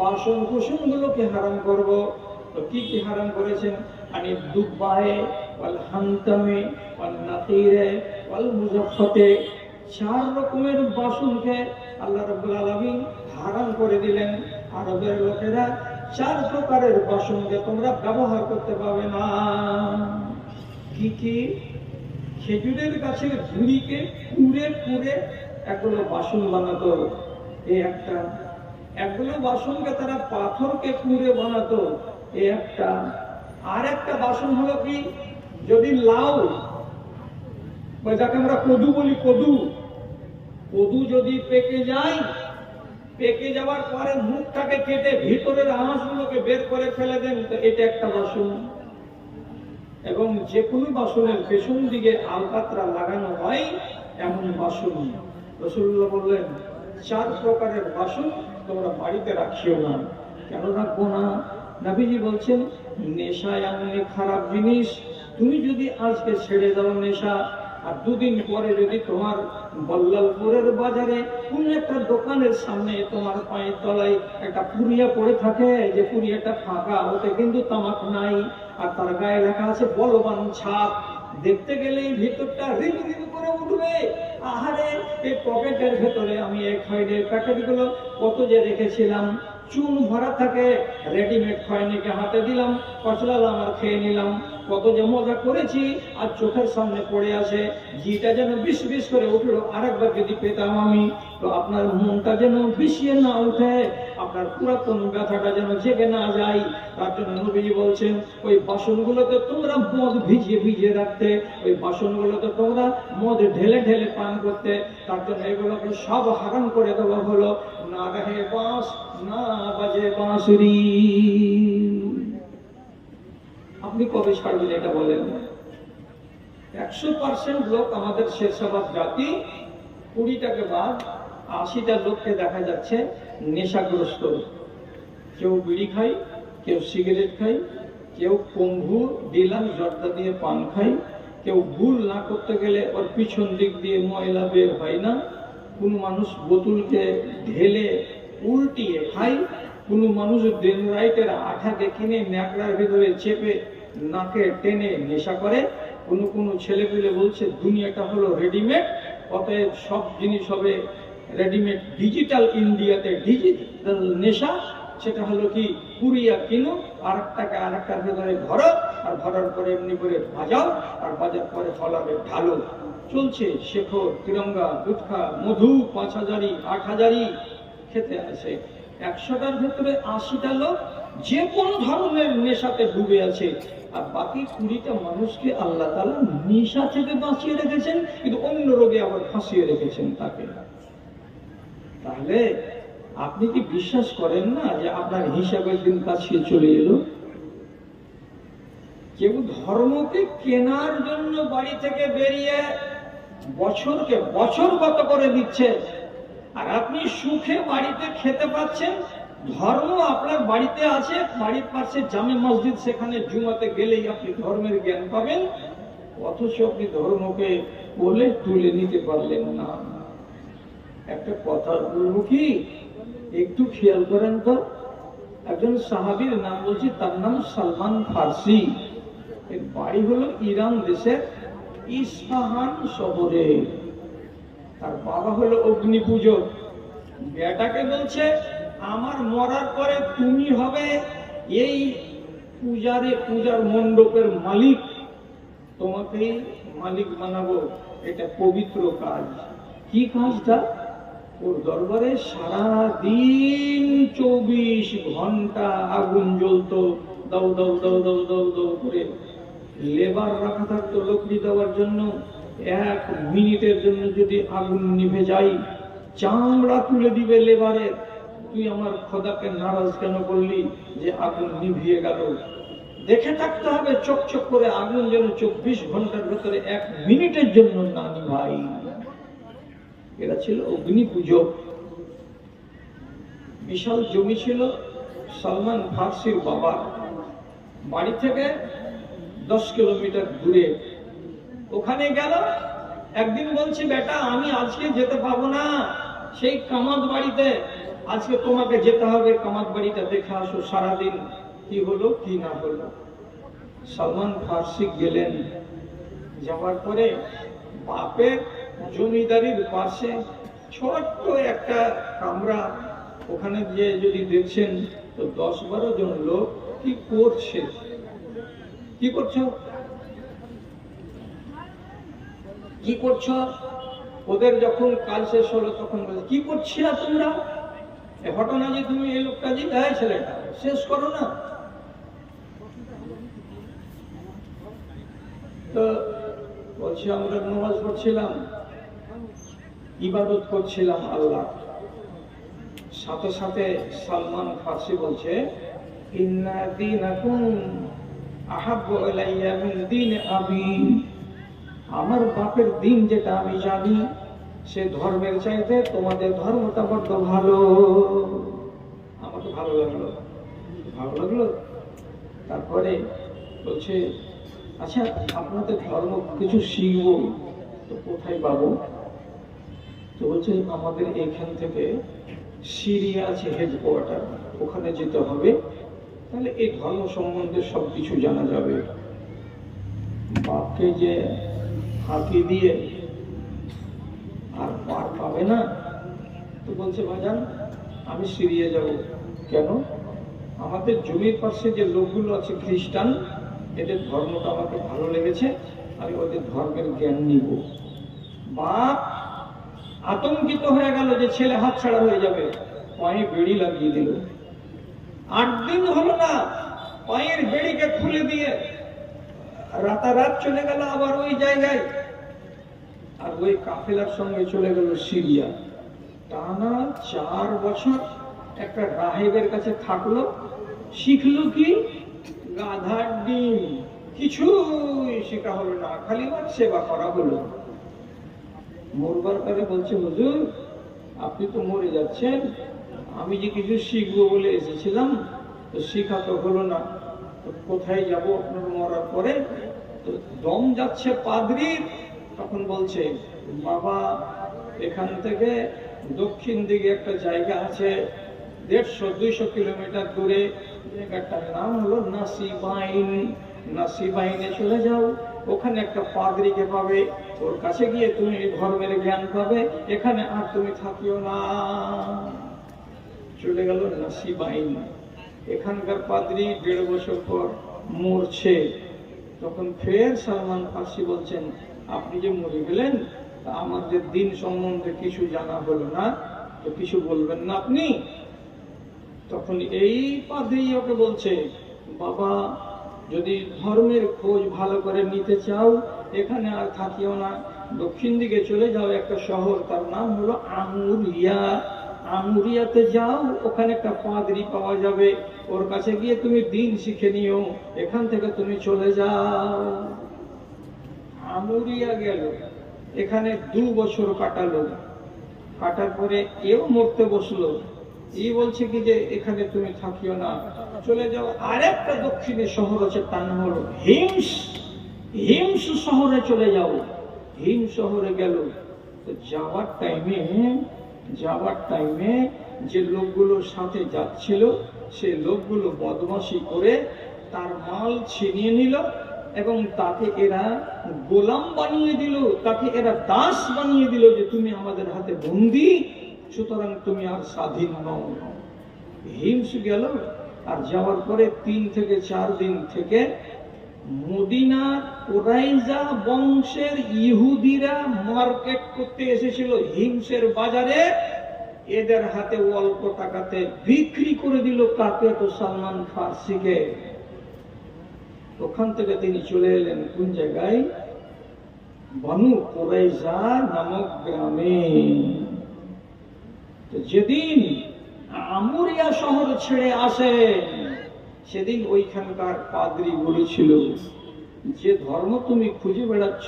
বাসন কুসুমগুলোকে হারাম করব। তো কি কি হারাম করেছেন? আনি দুব্বায়ে ওয়াল হানতামে ওয়াল নাকিরে ওয়াল মুজাফফাতে, 4 রকমের বাসনকে আল্লাহ রাব্বুল আলামিন হারাম করে দিলেন। আরবের লোকেরা 4 প্রকারের বাসনকে তোমরা ব্যবহার করতে পারবে না। কি কি? খেজুরের গাছের ঝুড়িকে কুড়ে কুড়ে এগুলো বাসন বানাতো, এই একটা। এগুলো বাসনকে তারা পাথরকে কুড়ে বানাতো, এই একটা। আর একটা বাসন হলো কি, যদি লাউ বা যাকে আমরা কদু বলি, কদু যদি পেকে যায়, পেকে যাওয়ার পরে মুখটাকে কেটে ভিতরের আঁশগুলোকে বের করে ফেলে দেন, তো এটা একটা বাসন। এবং যে কোনো বাসনের পেছন দিকে আলকাতরা লাগানো হয় এমন বাসন। রাসূলুল্লাহ বললেন, 4 প্রকারের বাসন তোমরা বাড়িতে রাখিও না। কেন রাখবো না? নবীজি বলছেন, নেশা এমন খারাপ জিনিস, তুমি যদি আজকে ছেড়ে দাও নেশা, আর 2 দিন পরে যদি তোমার বল্লালপুরের বাজারে কোন একটা দোকানের সামনে তোমার পায়ের তলায় একটা পুরিয়া পড়ে থাকে, যে পুরিয়াটা ফাঁকা, ওতে কিন্তু তামাক নাই, আর তার গায়ে লেখা আছে বলবান ছাপ, দেখতে গেলেই ভিতরটা রিম রিম করে উঠবে। আহারে, এই পকেটের ভেতরে আমি এই খৈনির প্যাকেটগুলো কত যে রেখেছিলাম, চুন ভরা থাকে, রেডিমেড খৈনিকে হাতে দিলাম, কচলালাম আর খেয়ে নিলাম। কত যে মজা করেছি, আর চোখের সামনে পড়ে আছে, জিটা যেন বিষ বিষ করে উঠলো। আরেকবার যদি পেতাম আমি, তো আপনার মনটা যেন বিষিয়ে না উঠে, আপনার পুরাতন ব্যথাটা যেন জেগে না যায়। তার জন্য নবীজি বলছেন, ওই বাসনগুলোতে তোমরা মদ ভিজিয়ে ভিজিয়ে রাখতে, ওই বাসনগুলোতে তোমরা মদ ঢেলে ঢেলে পান করতে। তার জন্য এগুলোকে সব হারাম করে দেওয়া হলো। না রহে বাঁশ, না বাজে বাঁশুরি। আপনি কবে ছাড়বেন এটা বলেন? 100% লোক আমাদের শেরশাবাদ জাতি, 20টাকে বাদ 80টা লোককে দেখা যাচ্ছে নেশাগ্রস্ত। কেউ বিড়ি খায়, কেউ সিগারেট খায়, কেউ কম্বু ডিলাম জর্দা দিয়ে পান খায়, কেউ ভুল না করতে গেলে ওর পিছন দিক দিয়ে ময়লা বের হয় না, কোন মানুষ বোতলকে ঢেলে উল্টিয়ে খায়, কোন মানুষ ডেনরাইটের আঠাকে কিনে ন্যাকড়ার ভিতরে চেপে নাকে টেনে নেশা করে, কোন ছেলেপিলে বলছে দুনিয়াটা হলো রেডিমেড, অতএব সব জিনিস হবে রেডিমেড। ডিজিটাল ইন্ডিয়াতে ডিজিটাল নেশা, সেটা হলো কি, পুরিয়া কিনো, আরেকটাকে আরেকটার ভেতরে ভরো, আর ভরার পরে এমনি করে বাজাও, আর বাজার পরে ফলাবে ঢালো। চলছে শেখর, তিরঙ্গা, গুটখা, মধু, 5,000, 8,000 খেতে আসে। 100টার ভেতরে 80টা লোক যে কোন ধরনের নেশাতে ডুবে আছে, আর বাকি 20টা মানুষকে আল্লাহ তাআলা নেশা থেকে বাঁচিয়ে রেখেছেন, কিন্তু অন্য রোগে আবার ফাঁসিয়ে রেখেছেন তাকে। তাহলে আপনি কি বিশ্বাস করেন না যে আপনার হিসাবের দিন কাছে চলে এলো? কেউ ধর্মকে কেনার জন্য বাড়ি থেকে বেরিয়ে বছরকে বছর গত করে দিচ্ছে, আর আপনি সুখে বাড়িতে খেতে পাচ্ছেন। ধর্ম আপনার বাড়িতে আছে, বাড়ির পাশে জামে মসজিদ, সেখানে জুমাতে গেলেই আপনি ধর্মের জ্ঞান পাবেন, অথচ আপনি ধর্মকে বলে তুলে নিতে পারলেন না। একটা কথা বলবো কি, একটু খেয়াল করেন তো। একজন সাহাবীর নাম বলছি, তার নাম সালমান ফার্সি। এর বাড়ি হলো ইরান দেশের ইস্পাহান শহরে। তার বাবা হলো অগ্নি পূজক। বেটাকে বলছে, আমার মরার পরে তুমি হবে এই পূজার মণ্ডপের মালিক, তোমাকেই মালিক বানাবো, এটা পবিত্র কাজ। কি কাজটা? ওর দরবারে সারা দিন 24 ঘন্টা আগুন জ্বলতো, দাও দাও দাও দাও দাও দাও করে। লেবার রাখা থাকতো লকড়ি দেওয়ার জন্য। 1 মিনিটের জন্য যদি আগুন নিভে যায়, চামড়া তুলে দিবে লেবারের, তুই আমার খোদাকে নারাজ কেন করলি যে আগুন নিভিয়ে গেল? দেখে থাকতে হবে চোখ চোখ করে আগুন যেন 24 ঘন্টার ভেতরে 1 মিনিটের জন্য না নিভাই। এরা ছিল অগ্নি পূজক। বিশাল জমি ছিল সালমান ফার্সির বাবা বাড়ি থেকে 10 কিলোমিটার দূরে। ওখানে গেল, একদিন বলছি বেটা আমি আজকে যেতে পাবো না সেই কামাত বাড়িতে, আজকে তোমাকে যেতে হবে কামাত বাড়িটা দেখে আসো সারাদিন কি হলো কি না হলো। সালমান ফার্সি গেলেন, যাওয়ার পরে বাপের জমিদারির পাশে ছোট্ট একটা কামরা, ওখানে গিয়ে যদি দেখছেন তো 10-12 জন লোক কি করছে। কি করছো কি করছো? ওদের যখন কাজ শেষ হলো তখন বলে কি করছিলা তোমরা? ঘটনা যে তুমি এই লোকটা যে ছেলেটা শেষ করো না। তো বলছি আমরা নামাজ পড়ছিলাম, ইবাদত করছিলাম আল্লাহ। সাথে সাথে সালমান ফার্সি বলছে ইন্না দীনাকুম আহাব্বু ইলাইয়া মিন দীনি আবী, আমার বাপের দিন যেটা আমি জানি সে ধর্মের চাইতে তোমাদের ধর্মটা বড্ড ভালো। আমাকে ভালো লাগলো। তারপরে বলছে আচ্ছা আপনাদের ধর্ম কিছু শিখবো তো কোথায় পাবো? তো বলছে আমাদের এখান থেকে সিরিয়া আছে হেডকোয়ার্টার, ওখানে যেতে হবে, তাহলে এই ধর্ম সম্বন্ধে সবকিছু জানা যাবে। বাপকে যে ফাঁকি দিয়ে আর পার পাবে না, তো বলছে ভাইজান আমি সিরিয়া যাব। কেন? আমাদের জমির পাশে যে লোকগুলো আছে খ্রিস্টান, এদের ধর্মটা আমাকে ভালো লেগেছে, আমি ওদের ধর্মের জ্ঞান নিব। বাপ আতঙ্কিত হয়ে গেল যে ছেলে হাতছাড়া হয়ে যাবে, পায়ে বেড়ি লাগিয়ে দিল। 8 দিন হলো না, পায়ের বেড়িকে খুলে দিয়ে রাতারাত চলে গেল আবার ওই জায়গায়, আর ওই কাফেলার সঙ্গে চলে গেল সিরিয়া। টানা 4 বছর একটা রাহেবের কাছে থাকলো। শিখলো কি? গাধার ডিম, কিছুই শেখা হলো না, খালি সেবা করা হলো। মরবার পরে বলছে হুজুর আপনি তো মরে যাচ্ছেন, আমি যে কিছু শিখবো বলে এসেছিলাম তো শিখা তো হলো না, তো কোথায় যাব আপনার মরার পরে? তো দম যাচ্ছে পাদ্রীর। তখন বলছে বাবা এখান থেকে দক্ষিণ দিকে একটা জায়গা আছে 150-200 কিলোমিটার দূরে, জায়গাটার নাম হলো নাসিবাইন। নাসিবাইনে চলে যাও, ওখানে একটা পাদ্রীকে পাবে, ওর কাছে গিয়ে তুমি ধর্মের জ্ঞান পাবে, এখানে আর তুমি থাকিও না। চলে গেল নাসিবাইন। এখানকার পাদ্রী 1.5 বছর পর মরছে। তখন ফের সালমান ফার্সি বলছেন আপনি যে মরে গেলেন তা আমাদের দিন সম্বন্ধে কিছু জানা হলো না, তো কিছু বলবেন না আপনি? তখন এই পাদ্রী ওকে বলছে বাবা যদি ধর্মের খোঁজ ভালো করে নিতে চাও এখানে আর থাকিও না, দক্ষিণ দিকে চলে যাও, একটা শহর তার নাম হলো আমুরিয়া। আমুরিয়াতে যাও, ওখানে একটা পাদ্রী পাওয়া যাবে, ওর কাছে গিয়ে তুমি দিন শিখে নিও, এখান থেকে তুমি চলে যাও। আমুরিয়া গেল, এখানে 2 বছর কাটালো। কাটার পরে এও মরতে বসলো। এই বলছে কি যে এখানে তুমি থাকিও না, চলে যাও। আরেকটা দক্ষিণে শহর আছে তার নাম হলো হিমস। হিমস শহরে চলে যাও। হিম শহরে গেল। তো যাওয়ার টাইমে যে লোকগুলোর সাথে যাচ্ছিল সে লোকগুলো বদমাশি করে তার মাল ছিনিয়ে নিল এবং তাকে এরা গোলাম বানিয়ে দিল, তাকে এরা দাস বানিয়ে দিল যে তুমি আমাদের হাতে বন্দী, সুতরাং তুমি আর স্বাধীন নও। হিমস গেল, আর যাওয়ার পরে 3 থেকে 4 দিন থেকে মদিনার কুরাইজা বংশের ইহুদিরা মার্কেট করতে এসেছিল হিমসের বাজারে, এদের হাতে অল্প টাকাতে বিক্রি করে দিল কাকে? তো সালমান ফার্সিকে। ওখান থেকে তিনি চলে এলেন কোন জায়গায়? বনু কুরাইজা নামক গ্রামে। যেদিন আমুরিয়া শহর ছেড়ে আসেন। সেদিন ওইখানকার পাদ্রী বলেছিল, যে ধর্ম তুমি খুঁজে বেড়াচ্ছ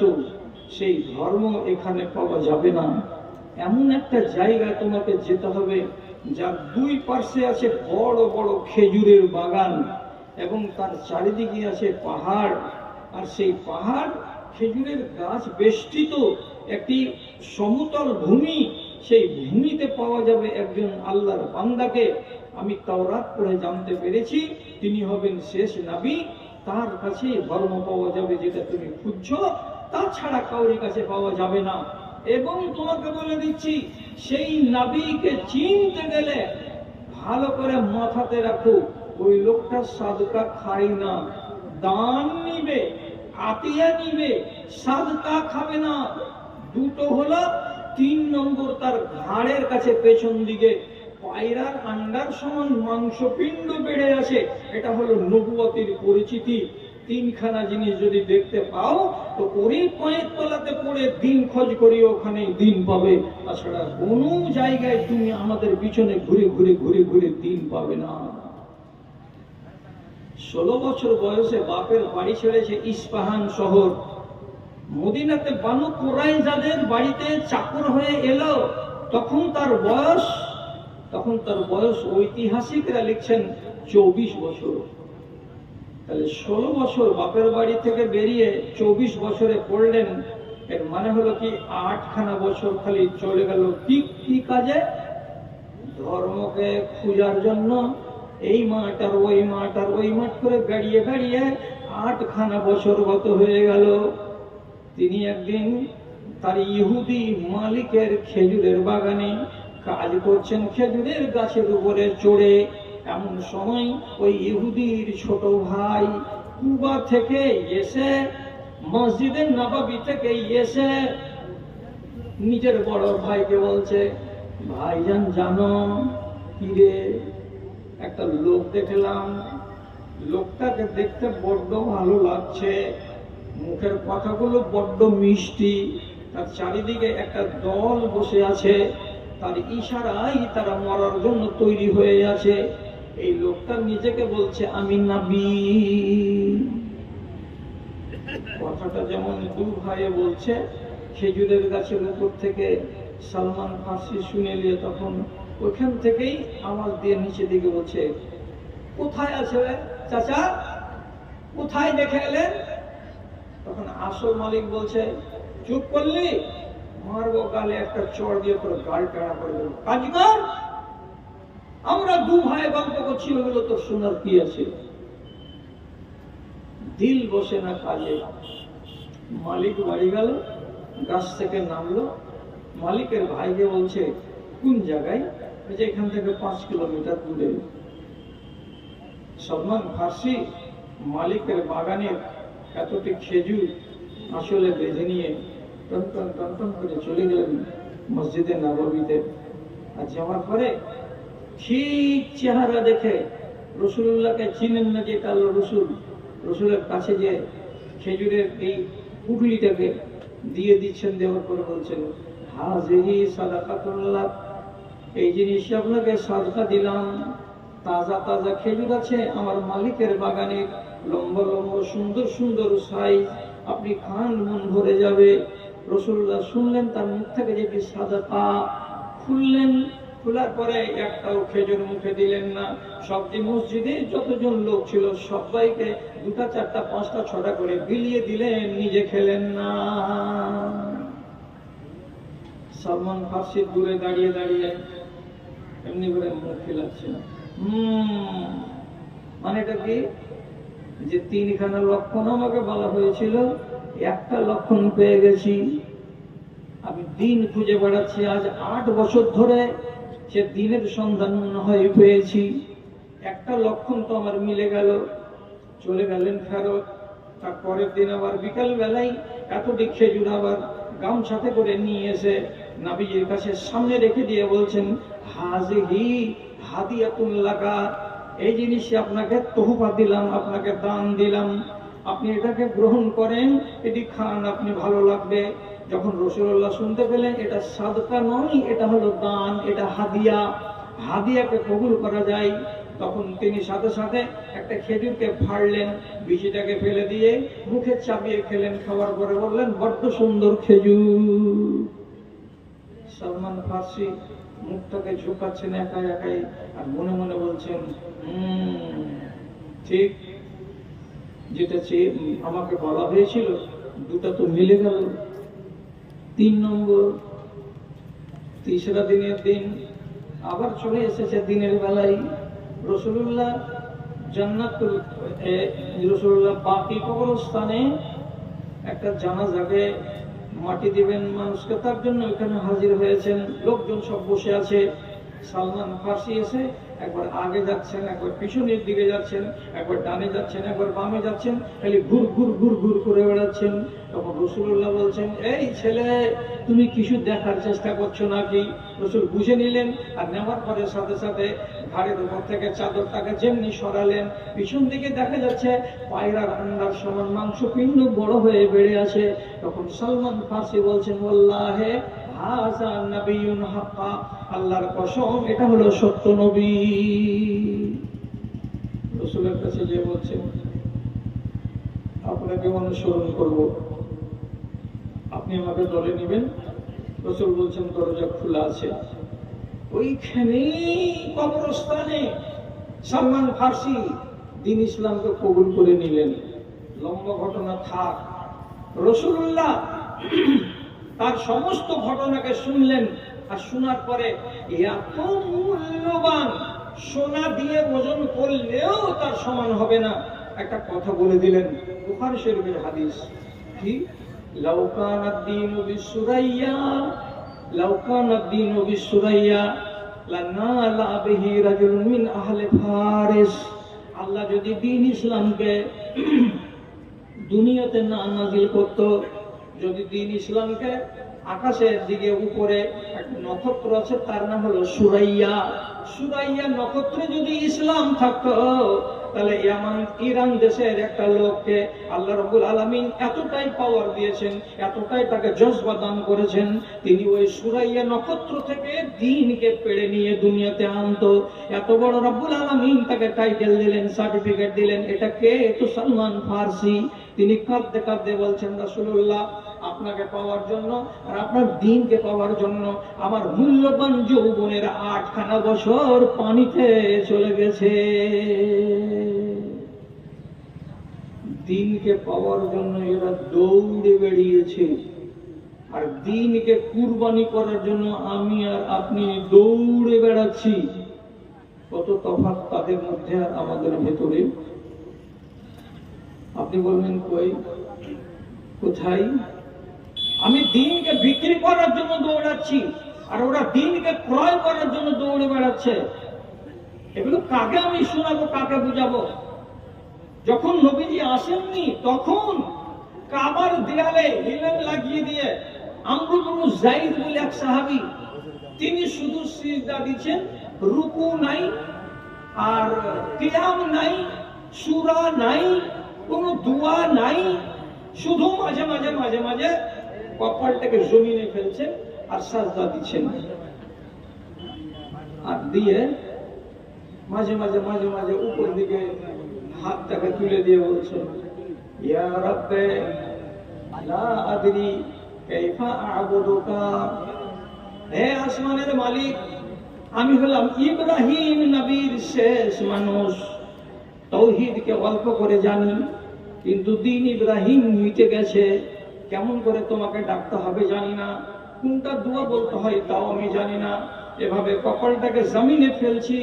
সেই ধর্ম এখানে পাওয়া যাবে না, এমন একটা জায়গায় তোমাকে যেতে হবে যার দুই পার্শ্বে আছে বড় বড় খেজুরের বাগান এবং তার চারিদিকে আছে পাহাড়, আর সেই পাহাড় খেজুরের গাছ বেষ্টিত একটি সমতল ভূমি। সেই ভূমিতে পাওয়া যাবে একজন আল্লাহর বান্দাকে। আমি তাওরাত পড়ে জানতে পেরেছি তিনি হবেন শেষ নবী, তার কাছে ধর্ম পাওয়া যাবে যেটা তুমি খুঁজছো, তাছাড়া কাউরি কাছে পাওয়া যাবে না। এবং তোমাকে বলে দিচ্ছি, সেই নবীকে চিনতে গেলে ভালো করে মাথাতে রাখো, ওই লোকটা সাদকা খায় না, দান নিবে, আতিয়া নিবে, সাদকা খাবে না। দুটো হলো, 3 নম্বর তার ঘাড়ের কাছে পেছন দিকে পায়রার আন্ডার সমান মাংসপিণ্ড বেড়ে আছে, এটা হলো নবুয়তের পরিচিতি। 3খানা জিনিস যদি দেখতে পাও তো ওরই পায়ের তলাতে পড়ে দিন খোঁজ করি, ওখানে দিন পাবে। তাছাড়া কোনো জায়গায় তুমি আমাদের পিছনে ঘুরে ঘুরে ঘুরে ঘুরে দিন পাবে না। 16 বছর বয়সে বাপের বাড়ি ছেড়েছে ইস্পাহান শহর, মদিনাতে বানু কুরাইজাদের বাড়িতে চাকর হয়ে এলো। তখন তার বয়স ঐতিহাসিকরা লিখছেন 24 বছর। তাহলে 16 বছর বাপের বাড়ি থেকে বেরিয়ে 24 বছরে পড়লেন, এর মানে হলো কি 8খানা বছর খালি চলে গেল কি কাজে? ধর্মকে খোঁজার জন্য। এই মাঠ আর ওই মাঠ আর ওই মাঠ করে গাড়িয়ে গাড়িয়ে 8খানা বছর গত হয়ে গেল। তিনি একদিন তার ইহুদি মালিকের খেজুরের বাগানে কাজ করছেন, খেজুরের গাছের উপরে চড়ে। এমন সময় ওই ইহুদির ছোট ভাই কুবা থেকে এসে, মসজিদে নববী থেকে এসে নিজের বড় ভাইকে বলছে, ভাইজান জানো কি রে, একটা লোক দেখলাম, লোকটাকে দেখতে বড্ড ভালো লাগছে, মুখের কথাগুলো বড্ড মিষ্টি, তার চারিদিকে একটা দল বসে আছে, তার ইশারায় তারা মরার জন্য তৈরি হয়ে আছে। এই লোকটা নিজেকে বলছে আমি নবী। কথাটা যেমন দু ভাইয়ে বলছে, খেজুরের গাছের উপর থেকে সালমান ফার্সি শুনে নিয়ে তখন ওইখান থেকেই আওয়াজ দিয়ে নিচে দিকে বলছে, কোথায় আছে চাচা, কোথায় দেখে এলেন? তখন আসল মালিক বলছে, চুপ করলি, মারবো গালে একটা চড় দিয়ে তোর গাল টাড়া করে দেবো, কাজ কর। আমরা দু ভাই গল্প করছি, ওগুলো তোর শোনার কি আছে? দিল বসে না কাজে। মালিক বাড়ি গেল, গাছ থেকে নামলো, মালিকের ভাইকে বলছে কোন জায়গায়? এখান থেকে 5 কিলোমিটার দূরে। সালমান ফার্সি মালিকের বাগানের এতটি খেজুর আসলে বেঁধে নিয়ে টন করে চলে গেলেন মসজিদে নববীতে। আর যাওয়ার পরে ঠিক চেহারা দেখে রসুল্লাহকে চিনেন না, যে কাল রসুলের কাছে যে খেজুরের এই পুটলিটাকে দিয়ে দিচ্ছেন, দেওয়ার পরে বলছেন, হাজিহি সাদাকাতুল্লাহ, এই জিনিস আপনাকে সাদকা দিলাম, তাজা তাজা খেজুর আছে আমার মালিকের বাগানে, লম্বা লম্বা সুন্দর সুন্দর সাইজ, আপনি খান মন ভরে যাবে। রাসূলুল্লাহ শুনলেন, তার মুখ থেকে যেটি সাদাকা খুললেন, খোলার পরে একটাও খেজুর মুখে দিলেন না। সবজি মসজিদে যতজন লোক ছিল সবাইকে 2টা 4টা 5টা 6টা করে বিলিয়ে দিলেন, নিজে খেলেন না। সালমান ফার্সি দূরে দাঁড়িয়ে দাঁড়িয়ে এমনি করে মুখ খেলাচ্ছে না। মানে এটা কি, যে 3খানা লক্ষণ আমাকে বলা হয়েছিল, একটা লক্ষণ পেয়ে গেছি। আমি দিন খুঁজে বেড়াচ্ছি আজ 8 বছর ধরে, সে দিনের সন্ধান হয়ে পেয়েছি। একটা লক্ষণ তো আমার মিলে গেল। চলে গেলেন ফেরত। তারপরের দিন আবার বিকাল বেলায় এতটি খেজুর আবার গামছাতে করে নিয়ে এসে নবীজির কাছে সামনে রেখে দিয়ে বলছেন, হাজিহি হাদিয়াতুন লাকা, এই জিনিসই আপনাকে তোহফা দিলাম, আপনাকে দান দিলাম, আপনি এটাকে গ্রহণ করেন, এটি খান, আপনি ভালো লাগবে। যখন রাসূলুল্লাহ শুনতে পেলেন এটা সাদকা নয়, এটা হলো দান, এটা হাদিয়া, হাদিয়াকে কবুল করা যায়। তখন তিনি সাথে সাথে একটা খেজুরকে ফাড়লেন, বিচিটাকে ফেলে দিয়ে মুখে চাপিয়ে খেলেন। খাওয়ার পরে বললেন, বড্ড সুন্দর খেজুর। সালমান ফার্সি মুখটাকে ঝুঁকাচ্ছেন একাই একাই, আর মনে মনে বলছেন, ঠিক যেটা চেয়ে আমাকে বলা হয়েছিল দুটা তো মিলে গেল। 3 নম্বর, তিসরা দিনের দিন আবার চলে এসেছে দিনের বেলায়। রাসূলুল্লাহ জান্নাতুল রাসূলুল্লাহ বাকি কবরস্থানে একটা জানাজাকে মাটি দিবেন মানুষকে, তার জন্য এখানে হাজির হয়েছেন। লোকজন সব বসে আছে। সালমান ফার্সি এসে একবার আগে যাচ্ছেন, একবার পিছনের দিকে যাচ্ছেন, একবার ডানে যাচ্ছেন, একবার বামে যাচ্ছেন, খালি ঘুর ঘুর ঘুর ঘুর করে বেড়াচ্ছেন। তখন রাসূলুল্লাহ বলছেন, এই ছেলে, তুমি কিছু দেখার চেষ্টা করছো নাকি? রাসূল বুঝে নিলেন, আর নেওয়ার পরে সাথে সাথে ঘাড়ের উপর থেকে চাদরটাকে যেমনি সরালেন, পিছন দিকে দেখা যাচ্ছে পায়রার আন্ডার সমান মাংসপিণ্ড বড় হয়ে বেড়ে আছে। তখন সালমান ফার্সি বলছেন, ওয়াল্লাহি হাযা নাবিয়্যুন হাক্কা, আল্লাহর কসম এটা হলো সত্য নবী। রাসূলের কাছে যে বলছেন, আপনাকে অনুসরণ করব, আপনি আমাকে দলে নেবেন? রাসূল বলছেন, দরজা খোলা আছে। ওইখানেই কবরস্থানে সালমান ফার্সি দ্বীন ইসলামকে কবুল করে নিলেন। লম্বা ঘটনা থাক। রাসূলুল্লাহ তার সমস্ত ঘটনাকে শুনলেন, আর শোনার পরে এত মূল্যবান, সোনা দিয়ে ওজন করলেও তার সমান হবে না, একটা কথা বলে দিলেন। বুখারী শরীফের হাদিস, কি লাউ কানাদ দীনু বিসুরাইয়া, লাউ কানাদ দীনু বিসুরাইয়া লানালা বিহি রাজুলুন মিন আহলি ফারিস। আল্লাহ যদি দ্বীন ইসলামকে দুনিয়াতে না নাযিল করত, যদি দ্বীন ইসলামকে আকাশের দিকে উপরে একটা নক্ষত্র আছে, তার নাম হলো সুরাইয়া, সুরাইয়া নক্ষত্রে যদি ইসলাম থাকতো, তাহলে ইরান দেশের একটা লোককে আল্লাহ রাব্বুল আলামিন এতটাই পাওয়ার দিয়েছেন, এতটাই তাকে জজবা দান করেছেন, তিনি ওই সুরাইয়া নক্ষত্র থেকে দ্বীনকে পেড়ে নিয়ে দুনিয়াতে আনতো। এত বড় রাব্বুল আলামিন তাকে টাইটেল দিলেন, সার্টিফিকেট দিলেন। এটা কে? তো সালমান ফার্সি। তিনি কাঁদতে কাঁদতে বলছেন, রাসূলুল্লাহ, আপনাকে পাওয়ার জন্য আর আপনার দ্বীনকে পাওয়ার জন্য আমার মূল্যবান যৌবনের 8খানা বছর পানিতে চলে গেছে। দ্বীনকে পাওয়ার জন্য এরা দৌড়ে বেরিয়েছে, আর দ্বীনকে কুরবানি করার জন্য আমি আর আপনি দৌড়ে বেড়াচ্ছি। কত তফাৎ তাদের মধ্যে আর আমাদের ভেতরে। আপনি বলবেন, কই, কোথায়? আমি দ্বীনকে বিক্রি করার জন্য দৌড়াচ্ছি, আর ওরা দ্বীনকে ক্রয় করার জন্য দৌড়ে বেড়াচ্ছে। এগুলো কাকে আমি শোনাবো, কাকে বুঝাবো? যখন নবীজি আসেননি, তখন কাবার দেয়ালে হিলেন লাগিয়ে দিয়ে আমর ইবনে যায়েদ বলে এক সাহাবী, তিনি শুধু সিজদা দিচ্ছেন, রুকু নাই, আর কিয়াম নাই, সূরা নাই, কোনো দোয়া নাই, শুধু মাঝে মাঝে মাঝে মাঝে কপালটাকে জমিনে ফেলছেন আর সাজদা দিচ্ছেন, আর দিয়ে মাঝে মাঝে মাঝে মাঝে উপর দিকে হাতটাকে তুলে দিয়ে বলছেন, ইয়া রাব্বে লা আদরি কাইফা আ'বুদুকা। হে আসমানের মালিক, আমি হলাম ইব্রাহিম নবীর শেষ মানুষ, তাওহীদকে অল্প করে জানি, কিন্তু দ্বীন ইব্রাহিম মিটে গেছে। কেমন করে তোমাকে ডাকতে হবে জানি না, কোনটা দোয়া বলতে হয় তাও আমি জানি না। এভাবে কপালটাকে জমিনে ফেলছি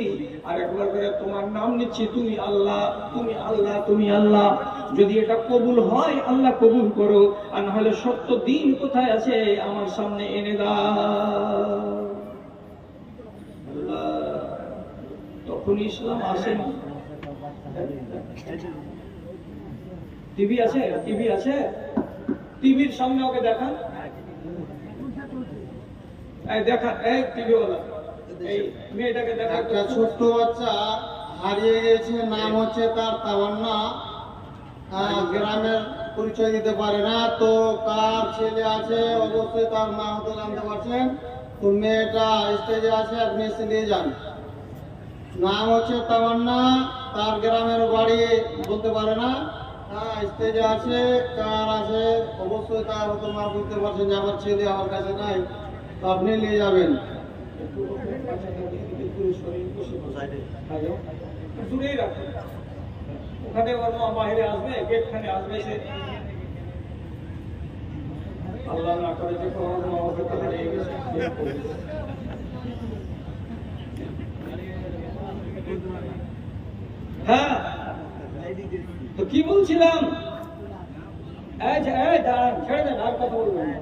আর একবার করে তোমার নাম নিচ্ছি, তুমি আল্লাহ, তুমি আল্লাহ, তুমি আল্লাহ। যদি এটা কবুল হয় আল্লাহ কবুল করো, আর না হলে সত্য দ্বীন কোথায় আছে আমার সামনে এনে দাও। আল্লাহ, তখন ইসলাম আসেনি। টিভি আছে, টিভি আছে, টিভির সামনে ওকে দেখান, দেখান, এই টিভি ওলা, এই মেয়েটাকে দেখা। একটা ছোট্ট বাচ্চা হারিয়ে গেছে, নাম হচ্ছে তার তামান্না, গ্রামের পরিচয় দিতে পারে না, তো কার ছেলে আছে অবশ্যই তার মা হতে জানতে পারছেন। তো মেয়েটা স্টেজে আছে, আপনি এসে নিয়ে যান। নাম হচ্ছে তামান্না, তার গ্রামের বাড়ি বলতে পারে না। হ্যাঁ, স্টেজে আছে, কার আছে অবশ্যই তার তোমার বুঝতে পারছেন যে আমার ছেলে আমার কাছে নাই, তো আপনি নিয়ে যাবেন। দূরেই রাখুন, ওখানে ওর মা বাইরে আসবে, গেটখানে আসবে সে। আল্লাহ না করে যে ওর মা ওকে কোথায় নিয়ে গেছে। হ্যাঁ, তো কি বলছিলাম? দাঁড়ান, ছেড়ে দেন, আর কথা বলবেন না।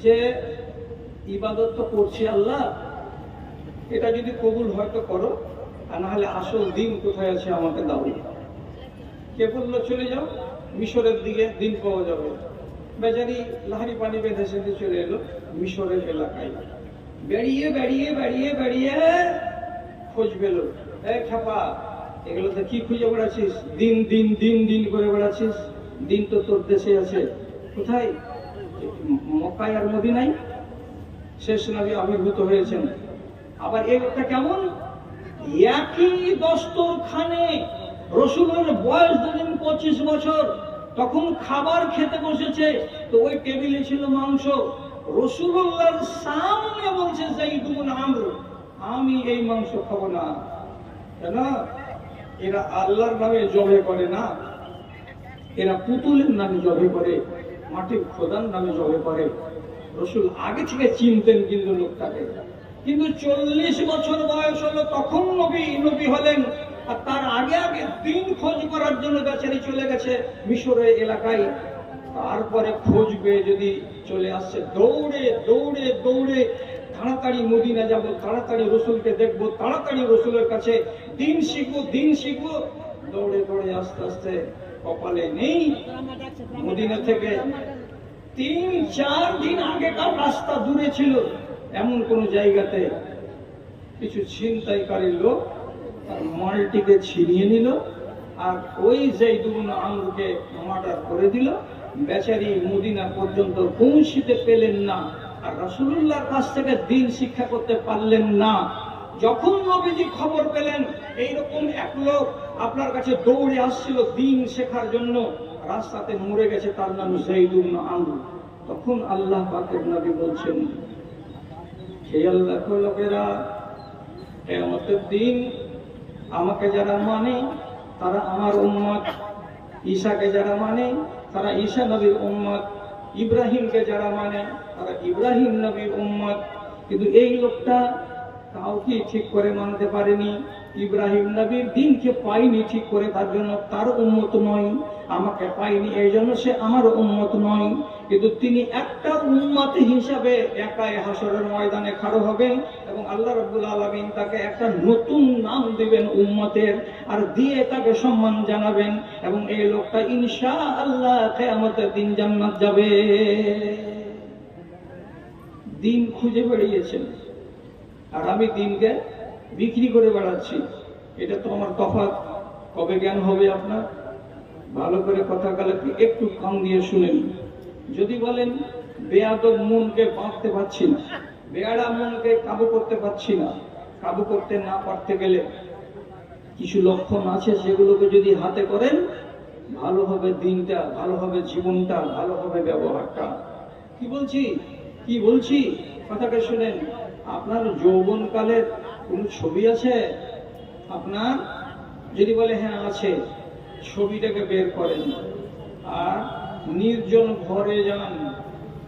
যে ইবাদত তো করছি আল্লাহ, এটা যদি কবুল হয়তো করো, আর না হলে আসল দিন কোথায় আছে আমাকে দাও। কে বললো চলে যাও মিশরের দিকে, দিন পাওয়া যাবে। বেচারি লাহারি পানি বেঁধে সেঁধে চলে এলো মিশরের এলাকায়। বেরিয়ে বেরিয়ে বেরিয়ে বেরিয়ে খোঁজ পেল, খেপা এগুলো তো কি খুঁজে বেড়াচ্ছিস? দিন দিন দিন দিন করে বেড়াচ্ছিস, দিন তো তোর দেশে আছে। কোথায়? মক্কায় আর মদিনায় শেষ নবী আবির্ভূত হয়েছেন। আবার এই লোকটা কেমন? একই দস্তরখানে, রসুলের বয়স ধরেন 25 বছর, তখন খাবার খেতে বসেছে, তো ওই টেবিলে ছিল মাংস। রসুলুল্লাহর সামনে বলছে যাইদ ইবনে আমর, আমি এই মাংস খাবো না। কেন? এরা আল্লাহর নামে জবে করে না, এরা পুতুলের নামে জবে করে, মাটির খোদার নামে জবে করে। রসুল আগে থেকে চিনতেন কিন্তু লোকটাকে, কিন্তু 40 বছর বয়স হলো তখন নবী হলেন। আর তার আগে আগে দিন খোঁজ করার জন্য বেচারি চলে গেছে মিশরের এলাকায়। তারপরে খোঁজ পেয়ে যদি চলে আসছে দৌড়ে দৌড়ে দৌড়ে, তাড়াতাড়ি মদিনা যাব, তাড়াতাড়ি রসুলকে দেখবো, তাড়াতাড়ি রসুলের কাছে দিন শিখবো দিন শিখবো। দৌড়ে দৌড়ে আস্তে আস্তে কপালে নেই মদিনা থেকে 3-4 দিন আগেকার রাস্তা দূরে ছিল, এমন কোন জায়গাতে কিছু ছিনতাইকারী লোক তার মালটিকে ছিনিয়ে নিল, আর ওই যাইদ ইবনে আমরকে মার্ডার করে দিল। বেচারি মদিনা পর্যন্ত পৌঁছিতে পেলেন না, আর রাসূলুল্লাহর কাছ থেকে দিন শিক্ষা করতে পারলেন না। যখন নবীজি খবর পেলেন এইরকম এক লোক আপনার কাছে দৌড়ে আসছিল দিন শেখার জন্য, রাস্তাতে মরে গেছে, তার নাম যাইদ ইবনে আমর, তখন আল্লাহ পাকের নবী বলছেন, খেয়াল রাখো লোকেরা, কিয়ামতের দিন আমাকে যারা মানে তারা আমার উম্মত, ঈসাকে যারা মানে তারা ঈসা নবীর উম্মত, ইব্রাহিমকে যারা মানে তারা ইব্রাহিম নবীর উম্মত। কিন্তু এই লোকটা কাউকে ঠিক করে মানতে পারেনি, ইব্রাহিম নবীর দিনকে পাইনি ঠিক করে, তার জন্য তার উম্মত নয়। আমাকে পাইনি এই জন্য সে আমার উম্মত নয়। কিন্তু তিনি একটা উম্মত হিসাবে একাই হাসরের ময়দানে খাড়া হবেন এবং আল্লাহ রাব্বুল আলামিন তাকে একটা নতুন নাম দিবেন উম্মতের, আর দিয়ে তাকে সম্মান জানাবেন, এবং এই লোকটা ইনশাআল্লাহ কিয়ামতের দিন জান্নাত যাবে। দিন খুঁজে বেরিয়েছেন, আর আমি দিনকে বিক্রি করে বেড়াচ্ছি। এটা তো আমার তফাৎ। কবে জ্ঞান হবে আপনার? ভালো করে কথা কালাকে একটু কান দিয়ে শুনেন। যদি বলেন বেয়াদব মনকে বাঁধতে পারছি না, বেয়াড়া মনকে কাবু করতে পারছি না, কাবু করতে না পারতে গেলে কিছু লক্ষণ আছে, সেগুলোকে যদি হাতে করেন ভালো হবে দিনটা, ভালো হবে জীবনটা, ভালো হবে ব্যবহারটা। কি বলছি কথাটা শুনেন। আপনার যৌবনকালের কোন ছবি আছে আপনার? যদি বলে হ্যাঁ আছে, ছবিটাকে বের করেন আর নির্জন ঘরে যান,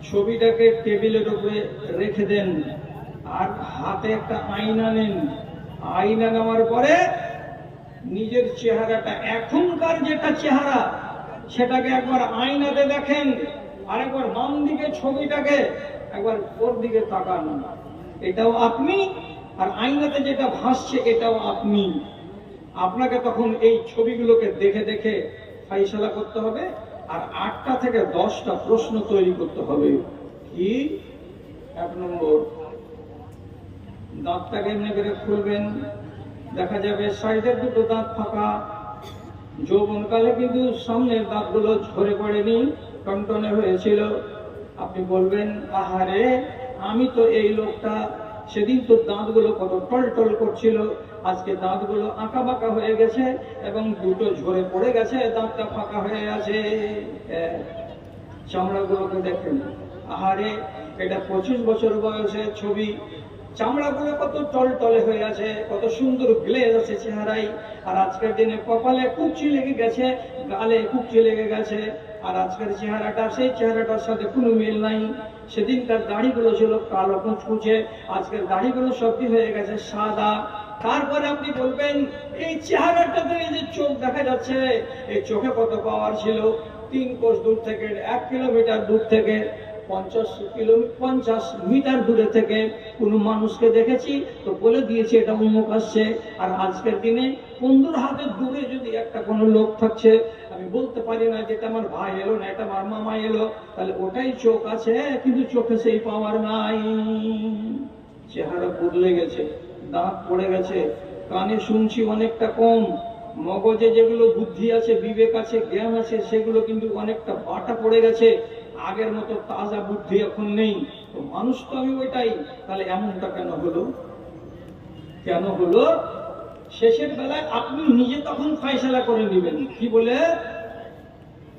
ছবিটাকে টেবিলের উপরে রেখে দেন, আর হাতে একটা আয়না নেন। আয়না নেওয়ার পরে নিজের চেহারাটা, এখনকার যেটা চেহারা সেটাকে একবার আয়নাতে দেখেন, আর একবার বাম দিকে ছবিটাকে একবার ওর দিকে তাকান, এটাও আপনি, আর আয়নাতে যেটা ভাসছে এটাও আপনি। আপনাকে তখন এই ছবিগুলোকে দেখে দেখে ফাইসালা করতে হবে, আর 8টা থেকে 10টা প্রশ্ন তৈরি করতে হবে। কি? 1 নম্বর, দাঁতটাকে এমনি করে খুলবেন, দেখা যাবে সাইডের দুটো দাঁত ফাঁকা। যৌবনকালে কিন্তু সামনের দাঁতগুলো ঝরে পড়েনি, টনটনে হয়েছিল। আপনি বলবেন, আহারে আমি তো এই লোকটা সেদিন তো দাঁতগুলো কত টলটল করছিল, আজকে দাঁতগুলো আঁকা বাঁকা হয়ে গেছে এবং দুটো ঝরে পড়ে গেছে, দাঁতটা ফাঁকা হয়ে আছে। চামড়াগুলোকে দেখেন, আহারে, এটা 25 বছর বয়সের ছবি। চামড়াগুলো কত টলটলে হয়ে আছে, কত সুন্দর গ্লেজ আছে চেহারায়। আর আজকের দিনে কপালে কুচি লেগে গেছে, গালে কুচি লেগে গেছে। আর আজকের চেহারাটা সেই চেহারাটার সাথে কোনো মিল নাই। সেদিনকার দাড়িগুলো ছিল কালো কুচকুচে, আজকের দাড়িগুলো সবই হয়ে গেছে সাদা। তারপরে আপনি বলবেন এই চেহারাটাতে এই যে চোখ দেখা যাচ্ছে, এই চোখে কত পাওয়ার ছিল। 3 কোষ দূর থেকে, 1 কিলোমিটার দূর থেকে, 50 মিটার দূরে থেকে কোনো মানুষকে দেখেছি তো বলে দিয়েছি এটা অমুক আসছে। আর আজকের দিনে 15 হাতের দূরে যদি একটা কোনো লোক থাকছে, আমি বলতে পারি না যে এটা আমার ভাই এলো না এটা আমার মামা এলো, তাহলে ওটাই চোখ আছে, কিন্তু চোখে সেই পাওয়ার নাই। চেহারা বদলে গেছে, দাঁত পড়ে গেছে, কানে শুনছি অনেকটা কম, মগজে যেগুলো বুদ্ধি আছে, বিবেক আছে, জ্ঞান আছে, সেগুলো কিন্তু অনেকটা বাটা পড়ে গেছে। আগের মতো তাজা বুদ্ধি এখন নেই। তো মানুষ তো আমি ওইটাই, তাহলে এমনটা কেন হলো? কেন হলো? শেষের বেলায় আপনি নিজে তখন ফয়সালা করে নেবেন, কি বলে?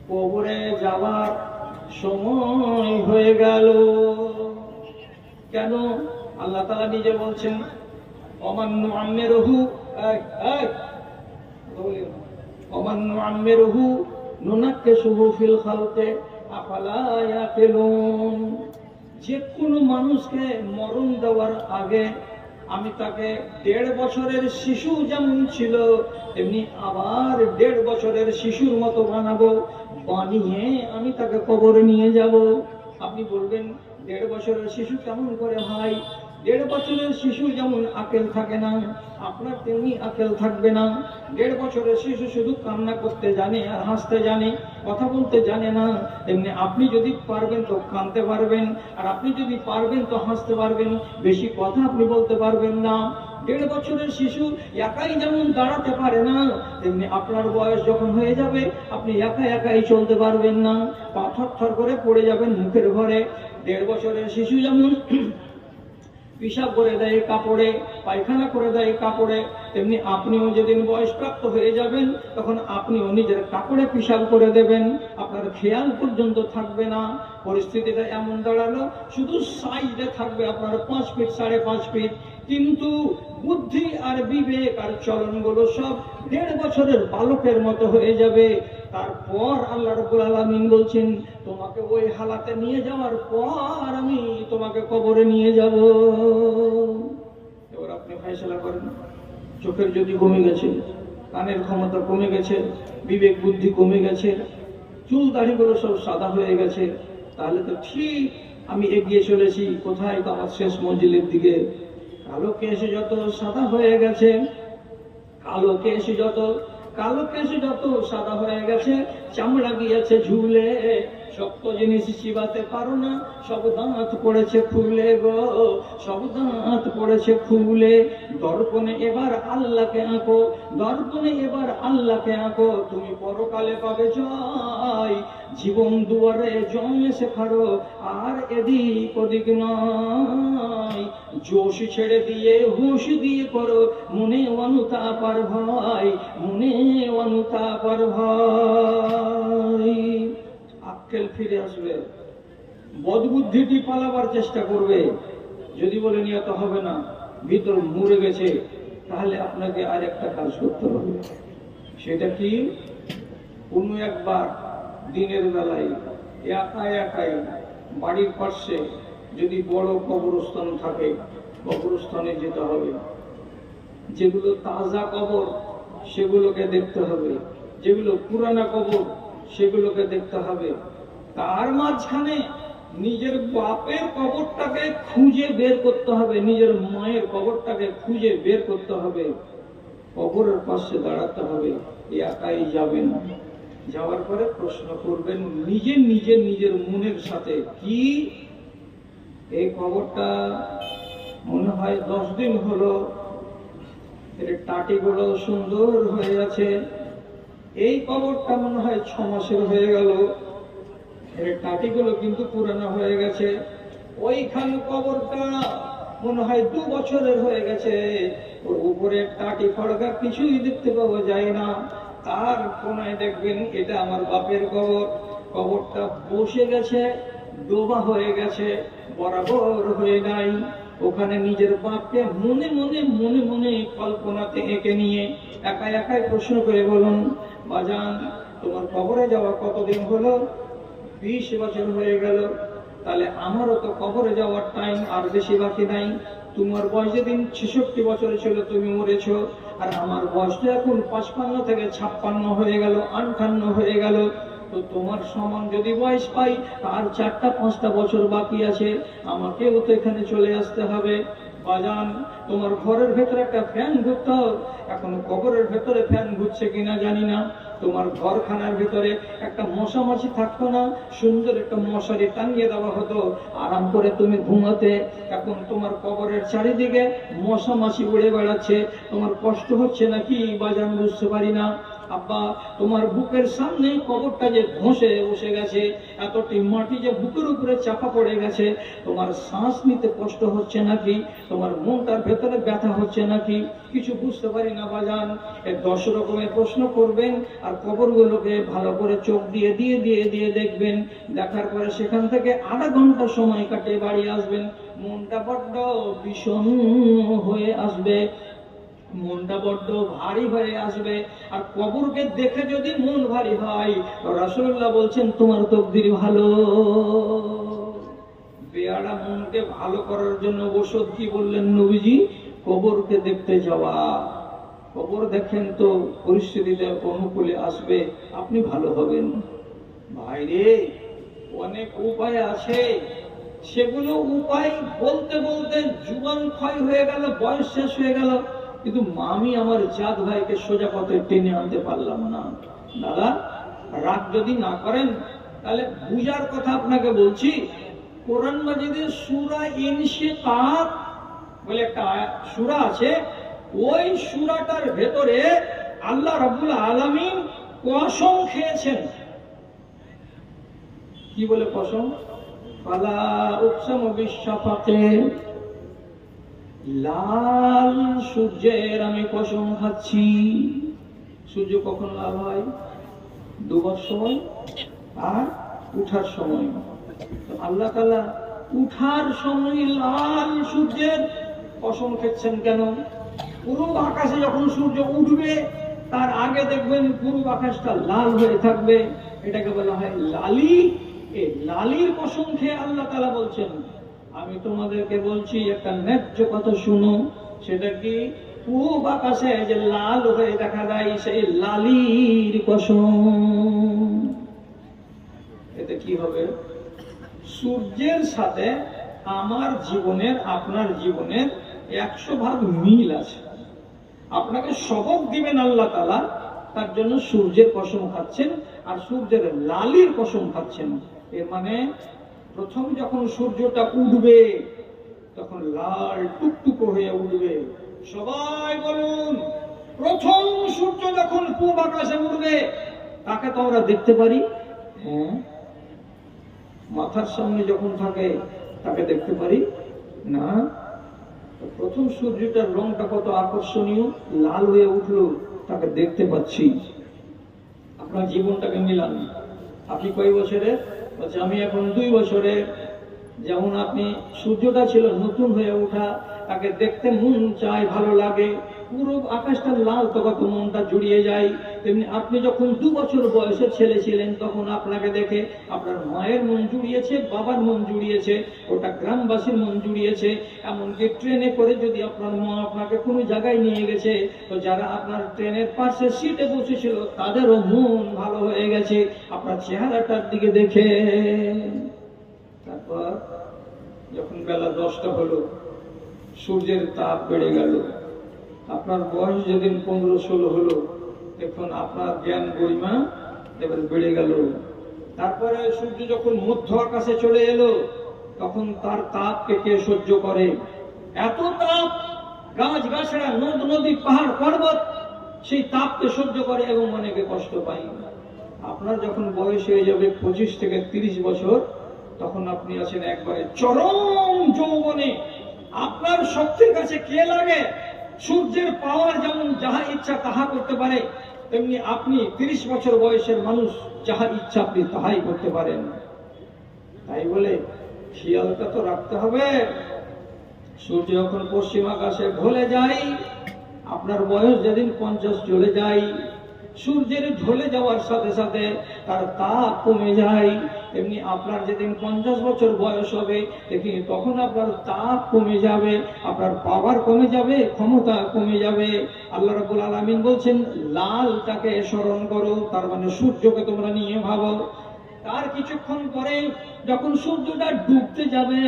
কবরে যাওয়ার সময় হয়ে গেল। কেন? আল্লাহ তাআলা নিজে বলছেন, ওমান নুআম্মিরুহু ওমান নুআম্মিরুহু নুনাক্কিসুহু ফিল খালকি আফালা ইয়াকিলুন। যে কোনো মানুষকে মরণ দেওয়ার আগে আমি তাকে 1.5 বছরের শিশু যেমন ছিল তেমনি আবার 1.5 বছরের শিশুর মতো বানাবো, বানিয়ে আমি তাকে কবরে নিয়ে যাব। আপনি বলবেন 1.5 বছরের শিশু কেমন করে হয়? 1.5 বছরের শিশু যেমন আকেল থাকে না, আপনার তেমনি আকেল থাকবে না। 1.5 বছরের শিশু শুধু কান্না করতে জানে আর হাসতে জানে, কথা বলতে জানে না। তেমনি আপনি যদি পারবেন তো কাঁদতে পারবেন, আর আপনি যদি পারবেন তো হাসতে পারবেন। বেশি কথা আপনি বলতে পারবেন না। 1.5 বছরের শিশু একাই যেমন দাঁড়াতে পারে না, তেমনি আপনার বয়স যখন হয়ে যাবে আপনি একাই চলতে পারবেন না, পা থরথর করে পড়ে যাবেন মুখের ঘরে। 1.5 বছরের শিশু যেমন পিশাব করে দেয় কাপড়ে, পায়খানা করে দেয় কাপড়ে, তেমনি আপনিও যেদিন বয়সপ্রাপ্ত হয়ে যাবেন তখন আপনিও নিজের কাপড়ে পিশাব করে দেবেন, আপনার খেয়াল পর্যন্ত থাকবে না। পরিস্থিতিটা এমন দাঁড়ালো, শুধু সাইজে থাকবে আপনার 5 ফিট 5.5 ফিট, কিন্তু বুদ্ধি আর বিবেক আর চলনগুলো সব 1.5 বছরের বালকের মতো হয়ে যাবে। তারপর আল্লাহ রাব্বুল আলামিন বলছেন, তোমাকে ওই হালাতে নিয়ে যাওয়ার পর আমি তোমাকে কবরে নিয়ে যাব। এবার আপনি ফয়সালা করেন। চোখের যদি কমে গেছে, কানের ক্ষমতা কমে গেছে, বিবেক বুদ্ধি কমে গেছে, চুল দাড়িগুলো সব সাদা হয়ে গেছে, তাহলে তো ঠিক আমি এগিয়ে চলেছি কোথায়? তো আমার শেষ মঞ্জিলের দিকে। কালো কেশ যত সাদা হয়ে গেছে, কালো কেশ যত সাদা হয়ে গেছে, চামড়া গিয়েছে ঝুলে, শক্ত জিনিস চিবাতে পারো না, সব দাঁত পড়েছে খুলে গো, সব দাঁত পড়েছে খুলে। দর্পণে এবার আল্লাহকে আঁকো, দর্পণে এবার আল্লাহকে আঁকো, তুমি পরকালে পাবে জয়। জীবন দুয়ারে জমে শেখারো, আর এদিক ওদিক নয়। জোশ ছেড়ে দিয়ে হুঁশ দিয়ে করো, মনে অনুতাপ আর ভয়, মনে অনুতাপ আর ভয়। আক্কেল ফিরে আসবে, বদবুদ্ধিটি পালাবার চেষ্টা করবে। যদি বলে নিয়ত হবে না, ভিতর মুড়ে গেছে, তাহলে আপনাকে আর একটা কাজ করতে হবে। সেটা কি? কোনো একবার দিনের বেলায় একাই বাড়ির পাশে যদি বড় কবরস্থান থাকে, কবরস্থানে যেতে হবে। যেগুলো তাজা কবর সেগুলোকে দেখতে হবে, যেগুলো পুরানা কবর সেগুলোকে দেখতে হবে। তার মাঝখানে নিজের বাপের কবরটাকে খুঁজে বের করতে হবে, নিজের মায়ের কবরটাকে খুঁজে বের করতে হবে। কবরের পাশে দাঁড়াতে হবে, একাই যাবেন। যাওয়ার পরে প্রশ্ন করবেন নিজের মনের সাথে, কি এই কবরটা মনে হয় 10 দিন হলো, এর টাটিগুলো সুন্দর হয়ে আছে। এই কবরটা মনে হয় 6 মাসের হয়ে গেল, এর টাটিগুলো কিন্তু পুরানো হয়ে গেছে। ওইখানে কবরটা মনে হয় 2 বছরের হয়ে গেছে, ওর উপরে টাটি ফড়কা কিছুই দেখতে পাওয়া যায় না। তার কোনায় দেখবেন এটা আমার বাপের কবর, কবরটা বসে গেছে, ডোবা হয়ে গেছে, বরাবর হয়ে নাই। ওখানে নিজের বাপকে মনে মনে মনে মনে কল্পনাতে এঁকে নিয়ে একা একাই প্রশ্ন করে বলুন, বাজান তোমার কবরে যাওয়া কতদিন হলো? 20 বছর হয়ে গেল। তাহলে আমারও তো কবরে যাওয়ার টাইম আর বেশি বাকি নাই। তোমার বয়স যেদিন 66 বছর ছিল তুমি মরেছো, আর আমার বয়সটা এখন 55 থেকে 56 হয়ে গেল, 58 হয়ে গেল। তো তোমার সমান যদি বয়স পাই, আর 4-5টা বছর বাকি আছে, আমাকেও তো এখানে চলে আসতে হবে। বাজান তোমার ঘরের ভেতরে একটা ফ্যান ঘুরতো, এখন কবরের ভেতরে ফ্যান ঘুরছে কিনা জানি না। তোমার ঘরখানার ভিতরে একটা মশা মাছি থাকতো না, সুন্দর একটা মশারি টাঙিয়ে দেওয়া হতো, আরাম করে তুমি ঘুমাতে। এখন তোমার কবরের চারিদিকে মশা মাছি উড়ে বেড়াচ্ছে, তোমার কষ্ট হচ্ছে নাকি বাজান বুঝতে পারি না। আব্বা তোমার বুকের সামনে কবরটা যে ধসে বসে গেছে, এতটি মাটি যে বুকের উপরে চাপা পড়ে গেছে, তোমার শ্বাস নিতে কষ্ট হচ্ছে নাকি, তোমার মনটার ভেতরে ব্যথা হচ্ছে নাকি, কিছু বুঝতে পারি না বাজান। 10 রকমের প্রশ্ন করবেন, আর কবরগুলোকে ভালো করে চোখ দিয়ে দিয়ে দিয়ে দিয়ে দেখবেন। দেখার পরে সেখান থেকে আধা ঘন্টা সময় কাটিয়ে বাড়ি আসবেন, মনটা বড্ড বিষণ্ণ হয়ে আসবে, মনটা বড্ড ভারী হয়ে আসবে। আর কবরকে দেখে যদি মন ভারী হয়, রাসূলুল্লাহ বলছেন তোমার তকদির ভালো। বেয়ারা মনকে ভালো করার জন্য ওষুধ কি বললেন নবীজি? কবরকে দেখতে যাওয়া। কবর দেখেন তো পরিস্থিতিতে অনুকূলে আসবে, আপনি ভালো হবেন। ভাইরে অনেক উপায় আছে, সেগুলো উপায় বলতে বলতে জীবন ক্ষয় হয়ে গেল, বয়স শেষ হয়ে গেল, কিন্তু আমি আমার জাত ভাইকে সোজা পথে টেনে আনতে পারলাম না। দাদা রাগ যদি না করেন, তাহলে বুঝার কথা আপনাকে বলছি। কোরআন মাজিদে সূরা ইনশিকাক বলে একটা সূরা আছে, ওই সূরাটার ভেতরে আল্লাহ রাব্বুল আলামিন কসম খেয়েছেন। কি বলে কসম? ফালা উকসামু বিশ-শাফাকে, লাল সূর্যের আমি কসম খাচ্ছি। সূর্য কখন লাল হয়? ডুবার সময় আর উঠার সময়। আল্লাহ তাআলা উঠার সময় লাল সূর্যের কসম খেচ্ছেন কেন? পূর্ব আকাশে যখন সূর্য উঠবে তার আগে দেখবেন পূর্ব আকাশটা লাল হয়ে থাকবে, এটাকে বলা হয় লালি। এই লালির কসম খেয়ে আল্লাহ তাআলা বলছেন, আমি তোমাদেরকে বলছি একটা ন্যায্য কথা শুনো। সেটা কি? পূব আকাশে যে লাল হয়ে দেখা যায়, সেই লালির কসম। এতে কি হবে? সূর্যের সাথে আমার জীবনের আপনার জীবনের 100 ভাগ মিল আছে। আপনাকে শপথ দিবেন আল্লাহ তাআলা, তার জন্য সূর্যের কসম খাচ্ছেন, আর সূর্যের লালির কসম খাচ্ছেন। এর মানে প্রথম যখন সূর্যটা উঠবে তখন লাল টুকটুকো হয়ে উঠবে। সবাই বলুন, প্রথম সূর্য যখন পূব আকাশে উঠবে তাকে তো আমরা দেখতে পারি। হ্যাঁ, মাথার সামনে যখন থাকে তাকে দেখতে পারি না। প্রথম সূর্যটার রংটা কত আকর্ষণীয়, লাল হয়ে উঠলো, তাকে দেখতে পাচ্ছি। আপনার জীবনটাকে মিলান। আপনি কয় বছরের? বলছে আমি এখন 2 বছরের। যেমন আপনি সূর্যটা ছিল নতুন হয়ে ওঠা, তাকে দেখতে মন চায়, ভালো লাগে, পুরো আকাশটা লাল, তো কত মনটা জুড়িয়ে যায়। তেমনি আপনি যখন 2 বছর বয়সের ছেলে ছিলেন, তখন আপনাকে দেখে আপনার মায়ের মন জুড়িয়েছে, বাবার মন জুড়িয়েছে, ওটা গ্রামবাসীর মন জুড়িয়েছে। এমনকি ট্রেনে করে যদি আপনার মা আপনাকে কোনো জায়গায় নিয়ে গেছে, তো যারা আপনার ট্রেনের পাশে সিটে বসেছিল তাদেরও মন ভালো হয়ে গেছে আপনার চেহারাটার দিকে দেখে। তারপর যখন বেলা 10টা হলো, সূর্যের তাপ বেড়ে গেল, আপনার বয়স যেদিন 15-16 হলো, দেখুন আপনার জ্ঞান গরিমা এবার বেড়ে গেল। তারপরে সূর্য যখন মধ্য আকাশে চলে এলো, তখন তার তাপকে কে সহ্য করে? এত তাপ, গাছ গাছড়া, নদ নদী, পাহাড় পর্বত সেই তাপকে সহ্য করে এবং অনেকে কষ্ট পায়। আপনার যখন বয়স হয়ে যাবে 25 থেকে 30 বছর, তখন আপনি আছেন একবারে চরম যৌবনে, আপনার শক্তির কাছে কে লাগে? সূর্যের পাওয়ার যেমন যাহা ইচ্ছা তাহা করতে পারে, তেমনি আপনি 30 বছর বয়সের মানুষ, যাহা ইচ্ছা আপনি তাহাই করতে পারেন। তাই বলে খেয়ালটা তো রাখতে হবে। সূর্য যখন পশ্চিম আকাশে ঢলে যায়, আপনার বয়স যেদিন 50 চলে যায়, সূর্যের ঢলে যাওয়ার সাথে সাথে তার তাপ কমে যায়। এমনি আপনার যেদিন 50 বছর বয়স হবে, দেখি তখন আপনার তাপ কমে যাবে, আপনার পাওয়ার কমে যাবে, ক্ষমতা কমে যাবে। আল্লাহ রাব্বুল আলামিন বলছেন, লালটাকে স্মরণ করো, তার মানে সূর্যকে তোমরা নিয়ে ভাবো। তার কিছুক্ষণ পরে যখন সূর্যটা ডুবতে যাবে,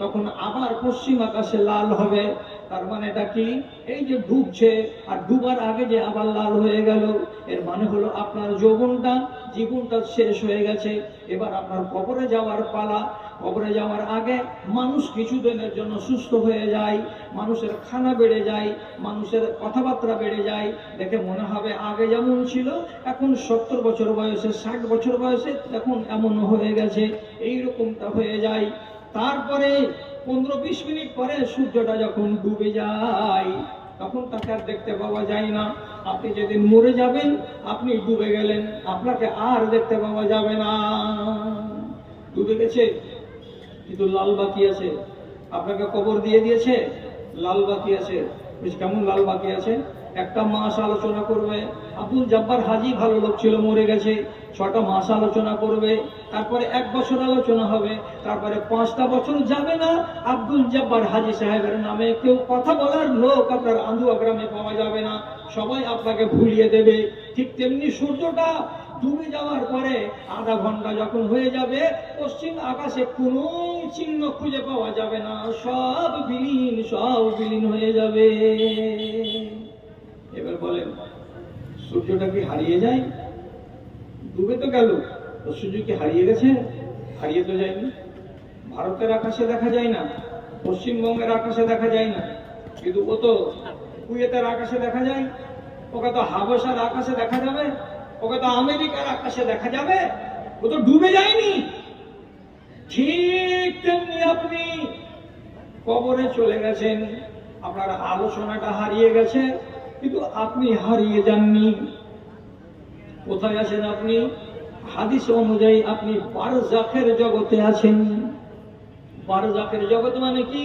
তখন আবার পশ্চিম আকাশে লাল হবে। তার মানে এটা কি? এই যে ডুবছে আর ডুবার আগে যে আবার লাল হয়ে গেল, এর মানে হলো আপনার যৌবনটা, জীবনটা শেষ হয়ে গেছে। এবার আপনার কবরে যাওয়ার পালা। কবরে যাওয়ার আগে মানুষ কিছুদিনের জন্য সুস্থ হয়ে যায়, মানুষের খানা বেড়ে যায়, মানুষের কথাবার্তা বেড়ে যায়, দেখে মনে হবে আগে যেমন ছিল এখন 70 বছর বয়সে, 60 বছর বয়সে এখন এমন হয়ে গেছে, এইরকমটা হয়ে যায়। তারপরে 15-20 মিনিট পরে সূর্যটা যখন ডুবে যায়, তখন তাকে আর দেখতে পাওয়া যায় না। আপনি যেদিন মরে যাবেন, আপনি ডুবে গেলেন, আপনাকে আর দেখতে পাওয়া যাবে না। ডুবে গেছে কিন্তু লাল বাকি আছে। আপনাকে কবর দিয়ে দিয়েছে, লাল বাকি আছে। কেমন লাল বাকি আছে? একটা মাস আলোচনা করবে। আব্দুল জব্বার হাজী ভালো লোক ছিল, মরে গেছে। 6টা মাস আলোচনা করবে, তারপরে 1 বছর আলোচনা হবে, তারপরে 5টা বছর যাবে না, আব্দুল জব্বার হাজী সাহেবের নামে কেউ কথা বলার লোক আপনার আন্দুয়া গ্রামে পাওয়া যাবে না, সবাই আপনাকে ভুলিয়ে দেবে। ঠিক তেমনি সূর্যটা ডুবে যাওয়ার পরে আধা ঘন্টা যখন হয়ে যাবে, পশ্চিম আকাশে কোনো চিহ্ন খুঁজে পাওয়া যাবে না, সব বিলীন হয়ে যাবে। এবার বলেন, সূর্যটা কি হারিয়ে যায়? ডুবে তো গেল, তো সূর্য কি হারিয়ে গেছে? হারিয়ে তো যায়নি। ভারতের আকাশে দেখা যায় না, পশ্চিমবঙ্গের আকাশে দেখা যায় না, কিন্তু ও তো কুয়েতের আকাশে দেখা যায়, ওকে তো হাবশার আকাশে দেখা যাবে, ওকে তো আমেরিকার আকাশে দেখা যাবে, ও তো ডুবে যায়নি। ঠিক তেমনি আপনি কবরে চলে গেছেন, আপনার আলোচনাটা হারিয়ে গেছে, কিন্তু আপনি হারিয়ে যাননি। কোথায় আছেন আপনি? হাদিস অনুযায়ী আপনি বারজাখের জগতে আছেন। বারজাখের জগৎ মানে কি?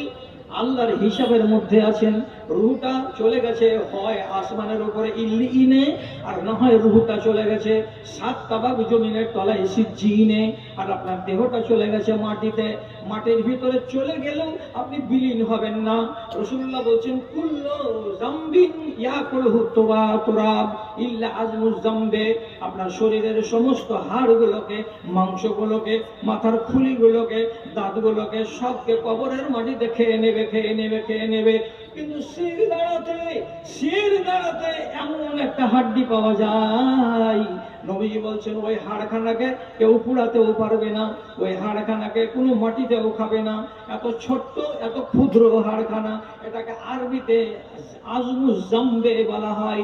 আল্লাহর হিসাবের মধ্যে আছেন। রুহটা চলে গেছে হয় আসমানের উপরে ইল্লিইনে, আর না হয় রুহটা চলে গেছে 7 তাবাক জমিনের তলায় সিজ্জিনে, আর আপনার দেহটা চলে গেছে মাটিতে। মাটির ভিতরে চলে গেলেও আপনি বিলীন হবেন না। রাসূলুল্লাহ বলছেন, কুল্লু যামবিন ইয়াকুলহু তুরাব ইল্লা আজমুজ যামবে। আপনার শরীরের সমস্ত হাড়গুলোকে, মাংসগুলোকে, মাথার খুলিগুলোকে, দাঁতগুলোকে সবকে কবরের মাটিতে খেয়ে নেবে। কিন্তু শির দাঁড়াতে এমন একটা হাড্ডি পাওয়া যায়, নবীজি বলছেন ওই হাড়খানাকে কেউ পুড়াতেও পারবে না, ওই হাড়খানাকে কোনো মাটিতেও খাবে না। এত ছোট্ট, এত ক্ষুদ্র হাড়খানা, এটাকে আরবিতে আজমুজ জামবে বলা হয়।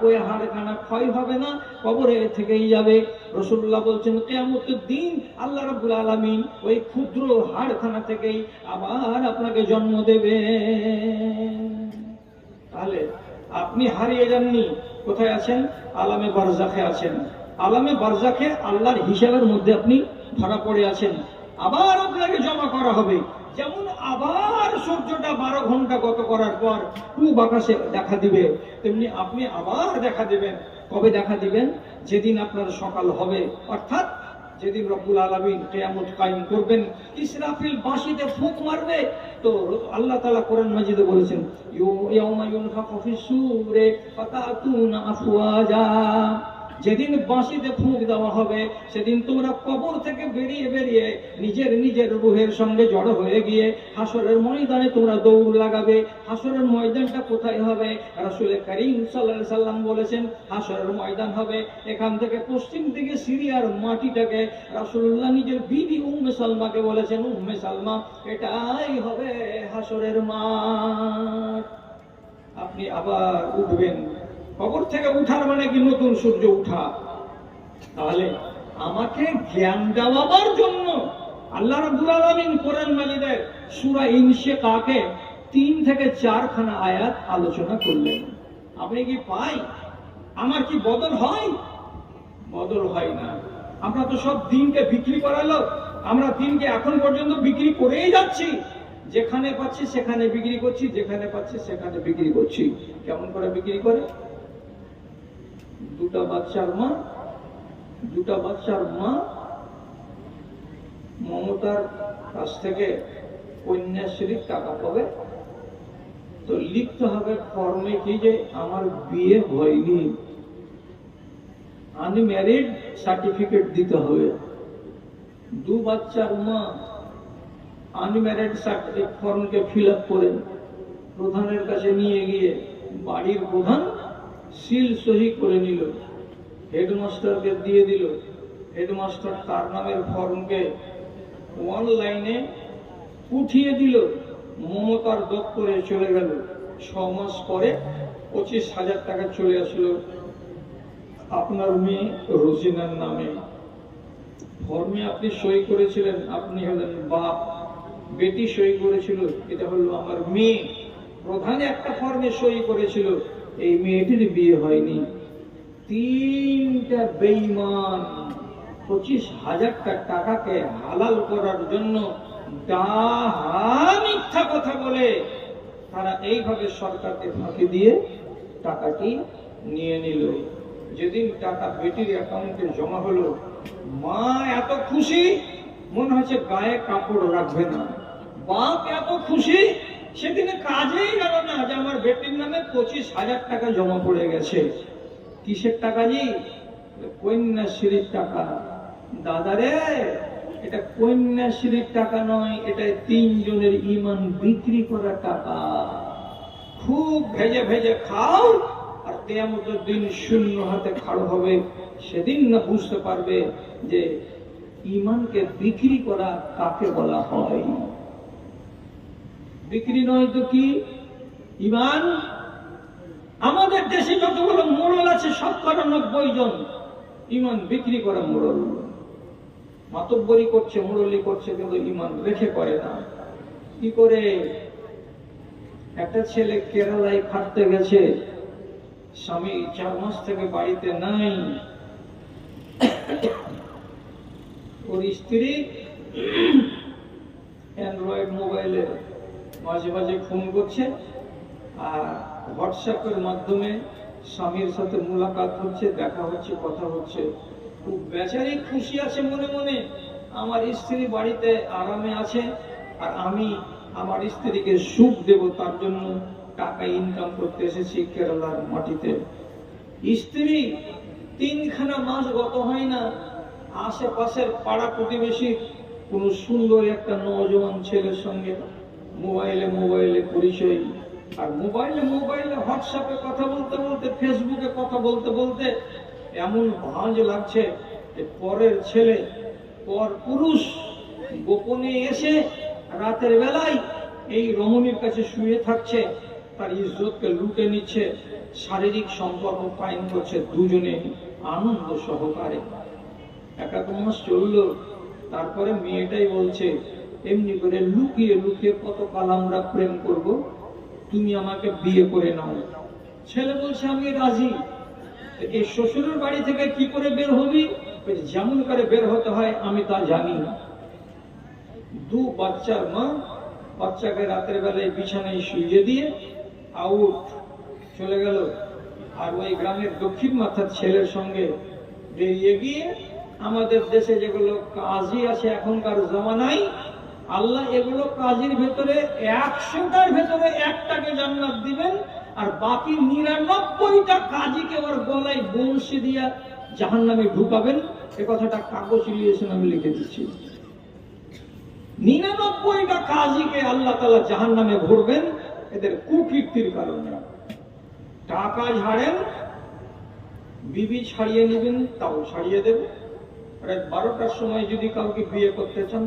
ওই হাড়খানা ক্ষয় হবে না, কবরে থেকেই যাবে। রাসূলুল্লাহ বলছেন, কিয়ামতের দিন আল্লাহ রাব্বুল আলামিন ওই ক্ষুদ্র হাড়খানা থেকেই আবার আপনাকে জন্ম দেবে। তাহলে আপনি হারিয়ে যাননি। কোথায় আছেন? আলামে বারজাখে আছেন। আলামে বারজাখে আল্লাহর হিসাবের মধ্যে আপনি ধরা পড়ে আছেন। আবার আপনাকে জমা করা হবে। যেমন আবার সূর্যটা 12 ঘন্টা গত করার পর পূব আকাশে দেখা দিবে, তেমনি আপনি আবার দেখা দিবেন। কবে দেখা দিবেন? যেদিন আপনার সকাল হবে, অর্থাৎ যেদিন রব্বুল আলামিন কিয়ামত কায়েম করবেন, ইসরাফিল বাঁশিতে ফুঁক মারবে। তো আল্লাহ তাআলা কোরআন মাজিদে বলেছেন, ইয়াউমা ইউনফাখু ফিস সূরে ফাতাতুনা আফওয়াজা। যেদিন বাঁশিতে ফুঁক দেওয়া হবে, সেদিন তোমরা কবর থেকে বেরিয়ে নিজের রূহের সঙ্গে জড়ো হয়ে গিয়ে হাসরের ময়দানে তোমরা দৌড় লাগাবে। হাসরের ময়দানটা কোথায় হবে? রাসূল করিম সাল্লাল্লাহু আলাইহি সাল্লাম বলেছেন, হাসরের ময়দান হবে এখান থেকে পশ্চিম দিকে সিরিয়ার মাটিটাকে। রাসূলুল্লাহ নিজের বিবি উম্মে সালমাকে বলেছেন, উম্মে সালমা, এটাই হবে হাসরের মাঠ। আপনি আবার উঠবেন। কবর থেকে উঠার মানে কি? নতুন সূর্য উঠা। তাহলে আমাকে জ্ঞান দেওয়ার জন্য আল্লাহ রাব্বুল আলামিন কোরআন মাজিদে সূরা ইনশিকাকে 3 থেকে 4 খানা আয়াত আলোচনা করলেন। আপনি কি পাই আমার কি বদল হয়? বদল হয় না। আমরা তো সব দিনকে বিক্রি করালো, আমরা দিনকে এখন পর্যন্ত বিক্রি করেই যাচ্ছি। যেখানে পাচ্ছি সেখানে বিক্রি করছি, যেখানে পাচ্ছি সেখানে বিক্রি করছি। কেমন করে বিক্রি করে? দুটা বাচ্চার মা মমতার কাছ থেকে কন্যাশ্রীর টাকা পাবে, তো লিখতে হবে ফর্মে কি যে আমার বিয়ে হয়নি, আনম্যারিড সার্টিফিকেট দিতে হবে। 2 বাচ্চার মা আনম্যারিড সার্টিফিকেট ফর্মকে ফিল আপ করে প্রধানের কাছে নিয়ে গিয়ে বাড়ির প্রধান সিল সহি করে নিল, হেডমাস্টারকে দিয়ে দিল। হেডমাস্টার তার নামের ফর্মকে অনলাইনে উঠিয়ে দিল, মমতার দপ্তরে চলে গেল। 6 মাস পরে 25,000 টাকা চলে আসলো আপনার মেয়ে রোজিনার নামে। ফর্মে আপনি সই করেছিলেন, আপনি হলেন বাপ, বেটি সই করেছিল, এটা হলো আমার মেয়ে। প্রধানে একটা ফর্মে সই করেছিল, এই মেয়েটির বিয়ে হয়নি। 3টা বেঈমান 25,000 টাকাকে হালাল করার জন্য মিথ্যা কথা বলে তারা এইভাবে সরকারকে ফাঁকি দিয়ে টাকাটি নিয়ে নিল। যেদিন টাকা বেটির অ্যাকাউন্টে জমা হলো, মা এত খুশি মনে হচ্ছে গায়ে কাপড় রাখবে না। বাপ এত খুশি সেদিনে কাজেই গেল না যে আমার বেটির নামে 25,000 টাকা জমা পড়ে গেছে। কিসের টাকা জি? কন্যাশ্রীর টাকা। দাদারে, এটা কন্যাশ্রীর টাকা নয়, এটা 3 জনের ঈমান বিক্রি করা টাকা। খুব ভেজে ভেজে খাও, আর কিয়ামতের দিন শূন্য হাতে খাড়ো হবে। সেদিন না বুঝতে পারবে যে ঈমানকে বিক্রি করা কাকে বলা হয়। বিক্রি নয় তো কি? ঈমান। আমাদের দেশে যতগুলো মোড়ল আছে 90 জন ঈমান বিক্রি করা মোড়ল। মাতব্বরি করছে, মোড়লি করছে, কিন্তু ঈমান রেখে করে না। কি করে? একটা ছেলে কেরালায় খাটতে গেছে, স্বামী 4 মাস থেকে বাড়িতে নাই। ওর স্ত্রী অ্যান্ড্রয়েড মোবাইলে মাঝে মাঝে ফোন করছে, আর হোয়াটসঅ্যাপের মাধ্যমে স্বামীর সাথে মোলাকাত হচ্ছে, দেখা হচ্ছে, কথা হচ্ছে। খুব বেচারি খুশি আছে মনে মনে, আমার স্ত্রী বাড়িতে আরামে আছে, আর আমি আমার স্ত্রীকে সুখ দেব, তার জন্য টাকা ইনকাম করতে এসেছি কেরালার মাটিতে। স্ত্রী 3খানা মাস গত হয় না, আশেপাশের পাড়া প্রতিবেশী কোন সুন্দর একটা নওজোয়ান ছেলের সঙ্গে মোবাইলে পরিচয়, আর মোবাইলে হোয়াটসঅ্যাপে কথা বলতে বলতে, ফেসবুকে কথা বলতে বলতে এমন ভাঁজ লাগছে যে পরের ছেলে, পর পুরুষ গোপনে এসে রাতের বেলায় এই রমণীর কাছে শুয়ে থাকছে, তার ইজ্জতকে লুটে নিচ্ছে, শারীরিক সম্পর্ক কায়েম করছে দুজনে আনন্দ সহকারে। 1 মাস চললো, তারপরে মেয়েটাই বলছে, এমনি করে লুকিয়ে লুকিয়ে কতকাল আমরা প্রেম করব, তুমি আমাকে বিয়ে করে নাও। ছেলে বলছে আমি রাজি। এই শ্বশুরের বাড়ি থেকে কি করে বের হবি? যেমন করে বের হতে হয় আমি তা জানি। 2 বাচ্চার মা বাচ্চাকে রাতের বেলায় বিছানায় শুইয়ে দিয়ে আউট চলে গেল, আর ওই গ্রামের দক্ষিণ মাথার ছেলের সঙ্গে বেরিয়ে গিয়ে আমাদের দেশে যেগুলো কাজী আছে এখনকার জমানায়, আল্লাহ এগুলো কাজীর ভেতরে 100টার ভেতরে 1টাকে জান্নাত দিবেন, আর বাকি 99টা কাজীকে ওর গলায় বংশী দিয়া জাহান্নামে ঢুকাবেন। এ কথাটা কাগজ লিয়েছেন, আমি লিখে দিচ্ছি। 99টা কাজীকে আল্লাহ তাআলা জাহান্নামে ভরবেন এদের কুকীর্তির কারণে। টাকা ঝাড়েন, বিবি ছাড়িয়ে নেবেন, তাও ছাড়িয়ে দেবে। রাত 12টার সময় যদি কাউকে বিয়ে করতে চান